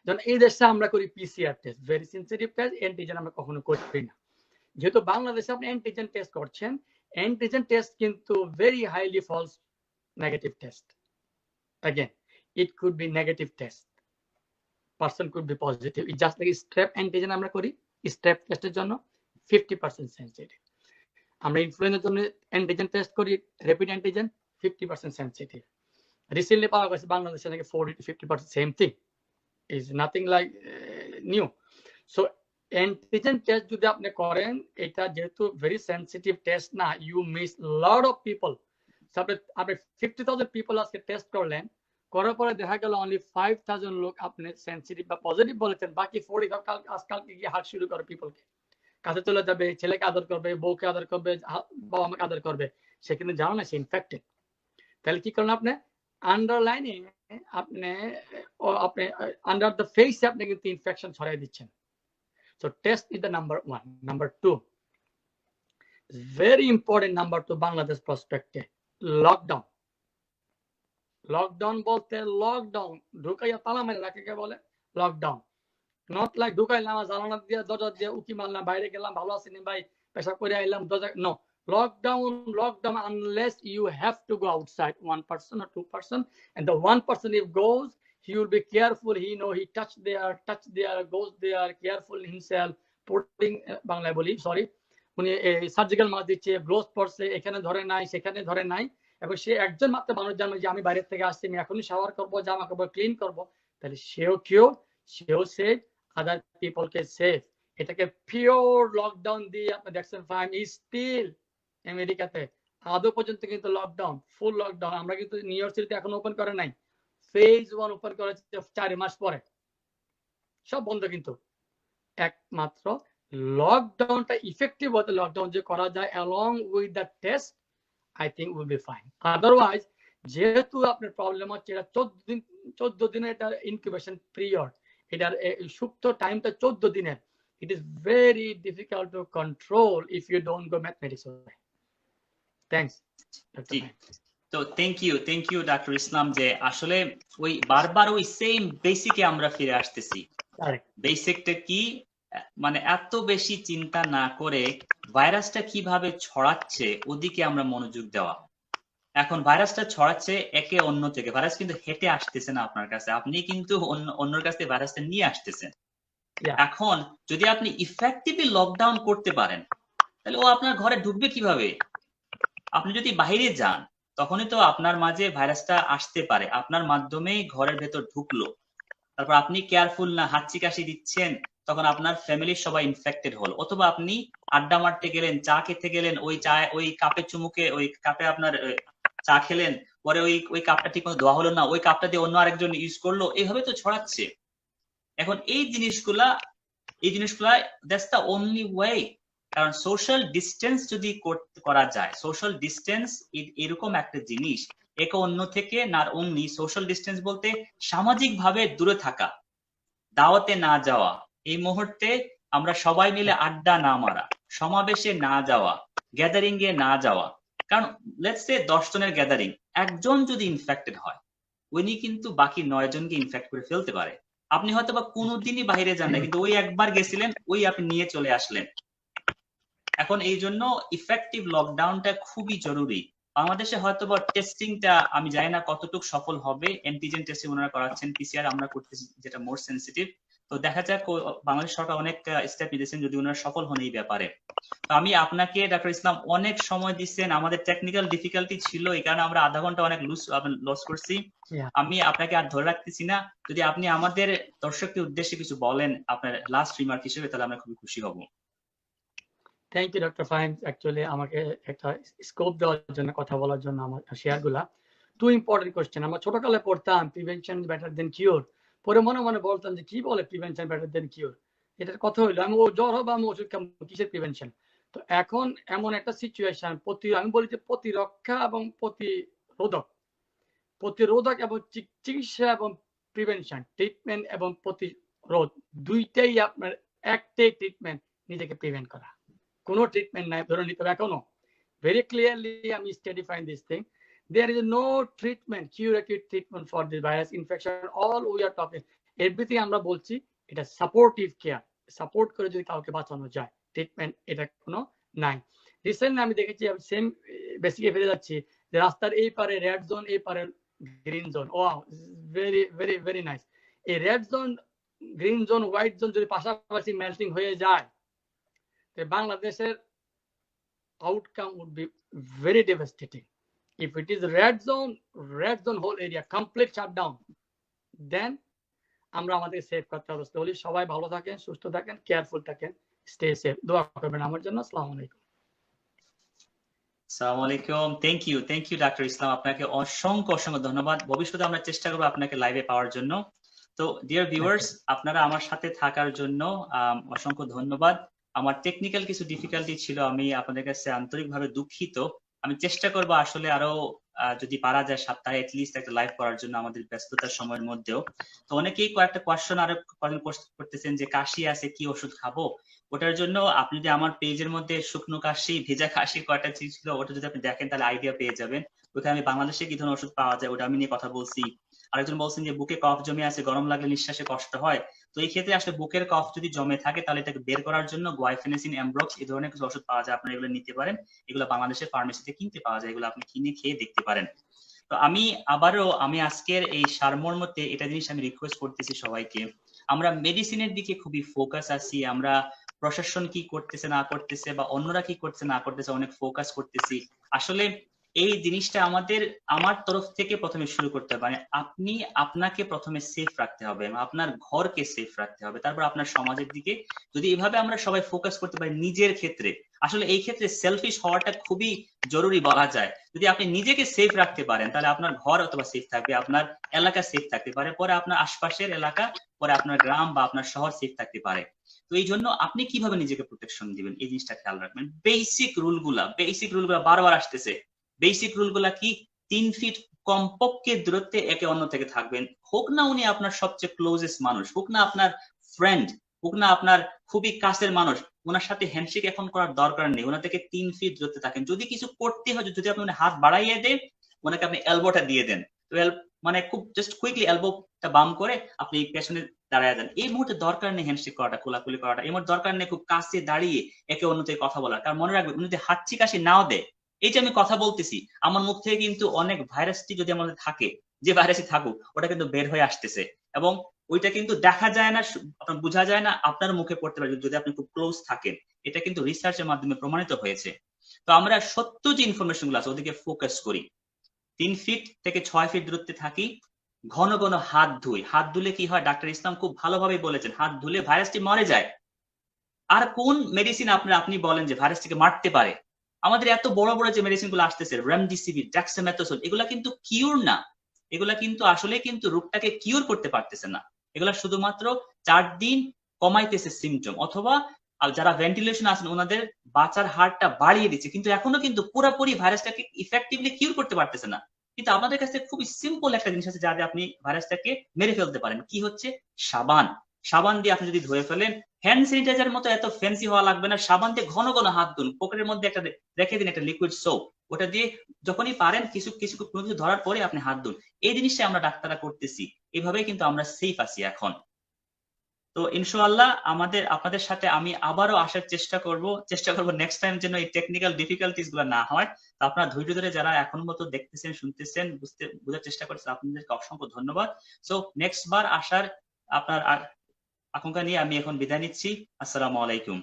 যেমন এই দেশে আমরা করি PCR test, very sensitive test, antigen আমরা কখনো করি না। যেহেতু বাংলাদেশে আপনি অ্যান্টিজেন টেস্ট করছেন, অ্যান্টিজেন টেস্ট কিন্তু very highly false negative test. Again, it could be negative test, person could be positive. It just like strep antigen আমরা করি, strep টেস্টের জন্য 50% সেনসিটিভ। আমরা ইনফ্লুয়েঞ্জার জন্য অ্যান্টিজেন টেস্ট করি, র্যাপিড অ্যান্টিজেন 50% সেনসিটিভ। রিসেন্টলি পাওয়া গেছে বাংলাদেশে নাকি 40 to 50%, same thing, is nothing like new. So antigen test যদি আপনি করেন, এটা যেহেতু ভেরি সেনসিটিভ টেস্ট না, you miss lot of people. আপনি 50,000 পিপল আজকে টেস্ট করলেন, করার পরে দেখা গেল অনলি 5,000 লোক আপনি সেনসিটিভ বা পজিটিভ বলেছেন, বাকি 40 আজকালকে গিয়ে হার্ট শুরু করে পিপলকে, কাছে চলে যাবে, ছেলেকে আদর করবে, বউকে আদর করবে, বাবা মাকে আদর করবে, সে কিন্তু জানো না সে ইনফেক্টেড। তাহলে কি করেন আপনি আন্ডারলাইনে, আপনি আন্ডার দ্য ফেস আপনি কিন্তু ইনফেকশন ছড়াই দিচ্ছেন। So test is the number 1. Number 2, very important number 2 Bangladesh perspective, lockdown. Lockdown বলতে লকডাউন ঢুকাইয়া তালা মেরে রাখে, কে বলে লকডাউন। নট লাইক ঢুকাইলাম জানালা দিয়ে দরজা দিয়ে উকি মারলাম, বাইরে গেলাম, ভালো আছেন ভাই, পেশাব করে আইলাম, দরজা, no. Lockdown unless you have to go outside, 1 person or 2 person, and the 1 person if goes, he will be careful, he know he touch there, goes there, careful himself, putting Bangla boli, sorry, উনি সার্জিক্যাল মাস্ক দিচ্ছে, গ্লোভস পরছে, এখানে ধরে নাই সেখানে ধরে নাই, এবং সে একজন মাত্র মানুষ জানবে যে আমি বাইরে থেকে আসছি, আমি এখনই শাওয়ার করবো, জামা কাপড় ক্লিন করবো, তাহলে সেও কিওর, সেও সেফ, আদার পিপলকে সেফ। এটাকে পিওর লকডাউন দিয়ে আপনি দেখছেন ফাইম স্টিল আমেরিকাতে আদৌ পর্যন্ত কিন্তু লকডাউন, ফুল লকডাউন। আমরা কিন্তু নিউ ইয়র্ক সিটিতে এখন ওপেন করে নাই, ফেজ 1 ওপেন করেছে 4 মাস পরে, সব বন্ধ। কিন্তু একমাত্র লকডাউনটা ইফেক্টিভ হতে, লকডাউন যে করা যায় along with the test, I think will be fine. Otherwise যেহেতু আপনার প্রবলেম হচ্ছে এটা 14 দিনের এটা ইনকিউবেশন পিরিয়ড, এটার সুপ্ত টাইমটা 14 দিনের, it is very difficult to control if you don't go mathematics way. Thanks. তো থ্যাংক ইউ ডক্টর ইসলাম, যে আসলে ওই বারবার ওই সেম বেসিকে আমরা ফিরে আসতেছি। বেসিকটা কি, মানে এত বেশি চিন্তা না করে ভাইরাসটা কিভাবে ছড়াচ্ছে ওদিকে আমরা মনোযোগ দেওয়া। এখন ভাইরাসটা ছড়াচ্ছে একে অন্য থেকে, ভাইরাস কিন্তু হেঁটে আসতেছে না আপনার কাছে, আপনি কিন্তু অন্যর কাছ থেকে ভাইরাসটা নিয়ে আসতেছেন। এখন যদি আপনি ইফেক্টিভলি লকডাউন করতে পারেন, তাহলে ও আপনার ঘরে ঢুকবে কিভাবে? আপনি যদি বাইরে যান তখনই তো আপনার মাঝে ভাইরাসটা আসতে পারে, আপনার মাধ্যমেই ঘরের ভেতর ঢুকলো, তারপর আপনি কেয়ারফুল না, হাঁচি কাশি দিচ্ছেন, তখন আপনার ফ্যামিলির সবাই ইনফেক্টেড হল। অথবা আপনি আড্ডা মারতে গেলেন, চা খেতে গেলেন, ওই চা ওই কাপে চুমুকে ওই কাপে আপনার চা খেলেন, পরে ওই কাপটা ঠিক মতো ধোয়া হলো না, ওই কাপটা দিয়ে অন্য আরেকজন ইউজ করলো, এইভাবে তো ছড়াচ্ছে। এখন এই জিনিসগুলা দ্যাটস দ্য অনলি ওয়ে। কারণ সোশ্যাল ডিস্টেন্স যদি করা যায়, সোশ্যাল ডিস্টেন্স এরকম একটা জিনিস, একে অন্য থেকে না, অনলি সোশ্যাল ডিস্টেন্স বলতে সামাজিক ভাবে দূরে থাকা, দাওয়াতে না যাওয়া, এই মুহূর্তে আমরা সবাই মিলে আড্ডা না মারা, সমাবেশে না যাওয়া, গ্যাদারিং এ না যাওয়া। কারণ লেটস সে 10 জনের গ্যাদারিং, একজন যদি ইনফেক্টেড হয় উনি কিন্তু বাকি 9 জনকে ইনফেক্ট করে ফেলতে পারে। আপনি হয়তো বা কোনোদিনই বাইরে যান না, কিন্তু ওই একবার গেছিলেন, ওই আপনি নিয়ে চলে আসলেন। এখন এই জন্য ইফেক্টিভ লকডাউনটা খুবই জরুরি। বাংলাদেশে হয়তো বা টেস্টিংটা আমি জানি না কতটুকু সফল হবে, অ্যান্টিজেন টেস্টিং ওনারা করাচ্ছেন, পিসিআর আমরা করতেছি যেটা মোর সেনসিটিভ। তো দেখা যাক, বাংলাদেশ সরকার অনেক স্টেপ নিতেছেন যদি ওনারা সফল হন এই ব্যাপারে। তো আমি আপনাকে ডক্টর ইসলাম অনেক সময় দিচ্ছেন, আমাদের টেকনিক্যাল ডিফিকাল্টি ছিল, এই কারণে আমরা আধা ঘন্টা অনেক লস করছি। আমি আপনাকে আর ধরে রাখতেছি না, যদি আপনি আমাদের দর্শকদের উদ্দেশ্যে কিছু বলেন আপনার লাস্ট রিমার্ক হিসেবে, তাহলে আমরা খুবই খুশি হব। Thank you doctor Fahim, actually আমাকে একটা স্কোপ দেওয়ার জন্য, কথা বলার জন্য, আমার শেয়ারগুলা। Two important question. আমরা ছোটকালে পড়তাম প্রিভেনশন বেটার দেন কিওর, পরে মনে মনে বলতাম যে কি বলে প্রিভেনশন বেটার দেন কিওর, এটার কথা হইলো আমি জ্বর হবে আমি ওষুধ খাবো, কিসের প্রিভেনশন? তো এখন এমন একটা সিচুয়েশন, আমি বলি যে প্রতিরক্ষা এবং প্রতিরোধক এবং চিকিৎসা এবং প্রিভেনশন, ট্রিটমেন্ট এবং প্রতিরোধ, দুইটাই আপনার একটাই ট্রিটমেন্ট, নিজেকে প্রিভেন্ট করা। কোনো ট্রিটমেন্ট নাই ধরে নিতে হবে। এখনো very clearly আমি স্টাডিফাইং this thing, there is no treatment, curative treatment for this virus infection. All we are talking, everything আমরা বলছি এটা সাপোর্টিভ কেয়ার, সাপোর্ট করে যদি কাউকে বাঁচানো যায়, ট্রিটমেন্ট এটা কোনো নাই। রিসেন্টলি আমি দেখেছি, সেম বেসিকে ফিরে যাচ্ছি, যে রাস্তার এই পারে রেড জোন, এই পারে green zone. Wow, very very very nice. এই red zone, green zone, white zone যদি পাশাপাশি মেল্টিং হয়ে যায়, বাংলাদেশের outcome would be very devastating. If it is red zone whole area complete shutdown, then আমরা আমাদের সেফ করতে হবে। বলি সবাই ভালো থাকেন, সুস্থ থাকেন, কেয়ারফুল থাকেন, স্টে সেফ। দোয়া করবেন আমার জন্য। আসসালামু আলাইকুম। আসসালামু আলাইকুম। থ্যাংক ইউ ডক্টর ইসলাম, আপনাকে অসংখ্য ধন্যবাদ। ভবিষ্যতে আমরা চেষ্টা করবো আপনাকে লাইভে পাওয়ার জন্য। তো ডিয়ার ভিউয়ার্স, আপনারা আমার সাথে থাকার জন্য অসংখ্য ধন্যবাদ। আমার টেকনিক্যাল কিছু ডিফিকাল্টি ছিল, আমি আপনাদের কাছে আন্তরিকভাবে দুঃখিত। আমি চেষ্টা করবো আসলে আরো যদি পারা যায় সপ্তাহে এটলিস্ট একটা লাইভ করার জন্য, আমাদের ব্যস্ততার সময়ের মধ্যেও। তো অনেকেই কয়েকটা কোয়েশ্চেন আরো করতেছেন যে কাশি আছে, কি ওষুধ খাবো? ওটার জন্য আপনি যদি আমার পেজের মধ্যে শুকনো কাশি, ভেজা কাশি কয়টা চিজ ছিল, ওটা যদি আপনি দেখেন তাহলে আইডিয়া পেয়ে যাবেন। ওখানে আমি বাংলাদেশে কি ধরনের ওষুধ পাওয়া যায় ওটা আমি নিয়ে কথা বলছি। আরেকজন বলছেন যে বুকে কফ জমে আছে, গরম লাগলে নিঃশ্বাসে কষ্ট হয়। তো এই ক্ষেত্রে আসলে বুকের কফ যদি জমে থাকে তাহলে এটাকে বের করার জন্য গুয়াইফেনেসিন, এমব্রক্স, এই ধরনের কিছু ওষুধ পাওয়া যায়, আপনারা এগুলো নিতে পারেন। এগুলো বাংলাদেশের ফার্মেসিতে কিনতে পাওয়া যায়, এগুলো আপনি কিনে খেয়ে দেখতে পারেন। তো আমি আজকের এই সারমর্মতে এটা জিনিস আমি রিকোয়েস্ট করতেছি সবাইকে, আমরা মেডিসিনের দিকে খুবই ফোকাস আছি, আমরা প্রশাসন কি করতেছে না করতেছে বা অন্যরা কি করতেছে না করতেছে অনেক ফোকাস করতেছি। আসলে এই জিনিসটা আমার তরফ থেকে প্রথমে শুরু করতে হবে, মানে আপনি আপনাকে প্রথমে সেফ রাখতে হবে, আপনার ঘরকে সেফ রাখতে হবে, তারপর আপনার সমাজের দিকে। যদি এভাবে আমরা সবাই ফোকাস করতে পারি নিজের ক্ষেত্রে, আসলে এই ক্ষেত্রে সেলফিশ হওয়াটা খুবই জরুরি বলা যায়। যদি আপনি নিজেকে সেফ রাখতে পারেন তাহলে আপনার ঘর অথবা সেফ থাকবে, আপনার এলাকা সেফ থাকতে পারে, পরে আপনার আশপাশের এলাকা, পরে আপনার গ্রাম বা আপনার শহর সেফ থাকতে পারে। তো এই জন্য আপনি কিভাবে নিজেকে প্রোটেকশন দিবেন এই জিনিসটা খেয়াল রাখবেন। বেসিক রুলগুলা বারবার আসতেছে। বেসিক রুলগুলা কি? 3 ফিট কমপক্ষে দূরত্বে একে অন্য থেকে থাকবেন, হোক না উনি আপনার সবচেয়ে ক্লোজেস্ট মানুষ, হোক না আপনার ফ্রেন্ড, হোক না আপনার খুবই কাছের মানুষ, ওনার সাথে হ্যান্ডশেক এখন করার দরকার নেই, ওনার থেকে 3 ফিট দূরত্বে থাকেন। যদি কিছু করতে হয়, যদি আপনি হাত বাড়াইয়ে দেন, ওনাকে আপনি এলবোটা দিয়ে দেন, তো মানে খুব জাস্ট কুইকলি এলবোটা বাম করে আপনি পেছনে দাঁড়ায় দেন। এই মুহূর্তে দরকার নেই হ্যান্ডশেক করাটা, কোলাকুলি করাটা, এই মুহূর্তে দরকার নেই খুব কাছে দাঁড়িয়ে একে অন্য থেকে কথা বলার। কারণ মনে রাখবেন, উনি যদি হাঁচি কাশি নাও দেয়, এই যে আমি কথা বলতেছি, আমার মুখ থেকে কিন্তু অনেক ভাইরাসটি যদি আমাদের থাকে, যে ভাইরাসই থাকুক, ওটা কিন্তু বের হয়ে আসতেছে, এবং ওইটা কিন্তু দেখা যায় না, আপনার বোঝা যায় না, আপনার মুখে পড়তে পারে যদি আপনি খুব ক্লোজ থাকেন। এটা কিন্তু রিসার্চের মাধ্যমে প্রমাণিত হয়েছে। তো আমরা সত্য যে ইনফরমেশন গুলো আছে ওদিকে ফোকাস করি, 3 ফিট থেকে 6 ফিট দূরত্বে থাকি, ঘন ঘন হাত ধুই। হাত ধুলে কি হয়, ডাক্তার ইসলাম খুব ভালোভাবে বলেছেন, হাত ধুলে ভাইরাসটি মরে যায়। আর কোন মেডিসিন আপনি বলেন যে ভাইরাসটিকে মারতে পারে? আমাদের এত বড় বড় যে মেডিসিন গুলো আসতেছে, রেমডিসিভির, ডেক্সামেথাসোন, এগুলা কিন্তু কিউর না। এগুলা কিন্তু আসলে কিন্তু রোগটাকে কিউর করতে পারতেছে না। এগুলা শুধুমাত্র 4 দিন কমাইতেছে সিমটম, অথবা যারা ভেন্টিলেশন আছেন ওনাদের বাঁচার হারটা বাড়িয়ে দিচ্ছে, কিন্তু এখনো কিন্তু পুরোপুরি ভাইরাসটাকে ইফেক্টিভলি কিউর করতে পারতেছে না। কিন্তু আমাদের কাছে খুবই সিম্পল একটা জিনিস আছে, যাতে আপনি ভাইরাসটাকে মেরে ফেলতে পারেন। কি হচ্ছে? সাবান। সাবান দিয়ে আপনি যদি ধুয়ে ফেলেন, হ্যান্ড স্যানিটাইজার মতো এত ফ্যান্সি হওয়া লাগবে না, সাবান দিয়ে ঘন ঘন হাত ধুন, পকেটের মধ্যে একটা রেখে দিন, একটা লিকুইড সোপ, ওটা দিয়ে যখনই পারেন কিছু কিছু কোনো কিছু ধরার পরে আপনি হাত ধুন। এই জিনিসটা আমরা ডাক্তাররা করতেছি, এভাবেই কিন্তু আমরা সেফ আছি এখন। তো ইনশাআল্লাহ আপনাদের সাথে আমি আবারও আসার চেষ্টা করব নেক্সট টাইম যেন এই টেকনিক্যাল ডিফিকাল্টিস গুলো না হয়। তো আপনারা ধৈর্য ধরে যারা এখন মতো দেখতেছেন, শুনতেছেন, বোঝার চেষ্টা করছেন, আপনাদেরকে অসংখ্য ধন্যবাদ। সো নেক্সট বার আসার আপনার আকাঙ্ক্ষা নিয়ে আমি এখন বিদায় নিচ্ছি। আসসালামু আলাইকুম।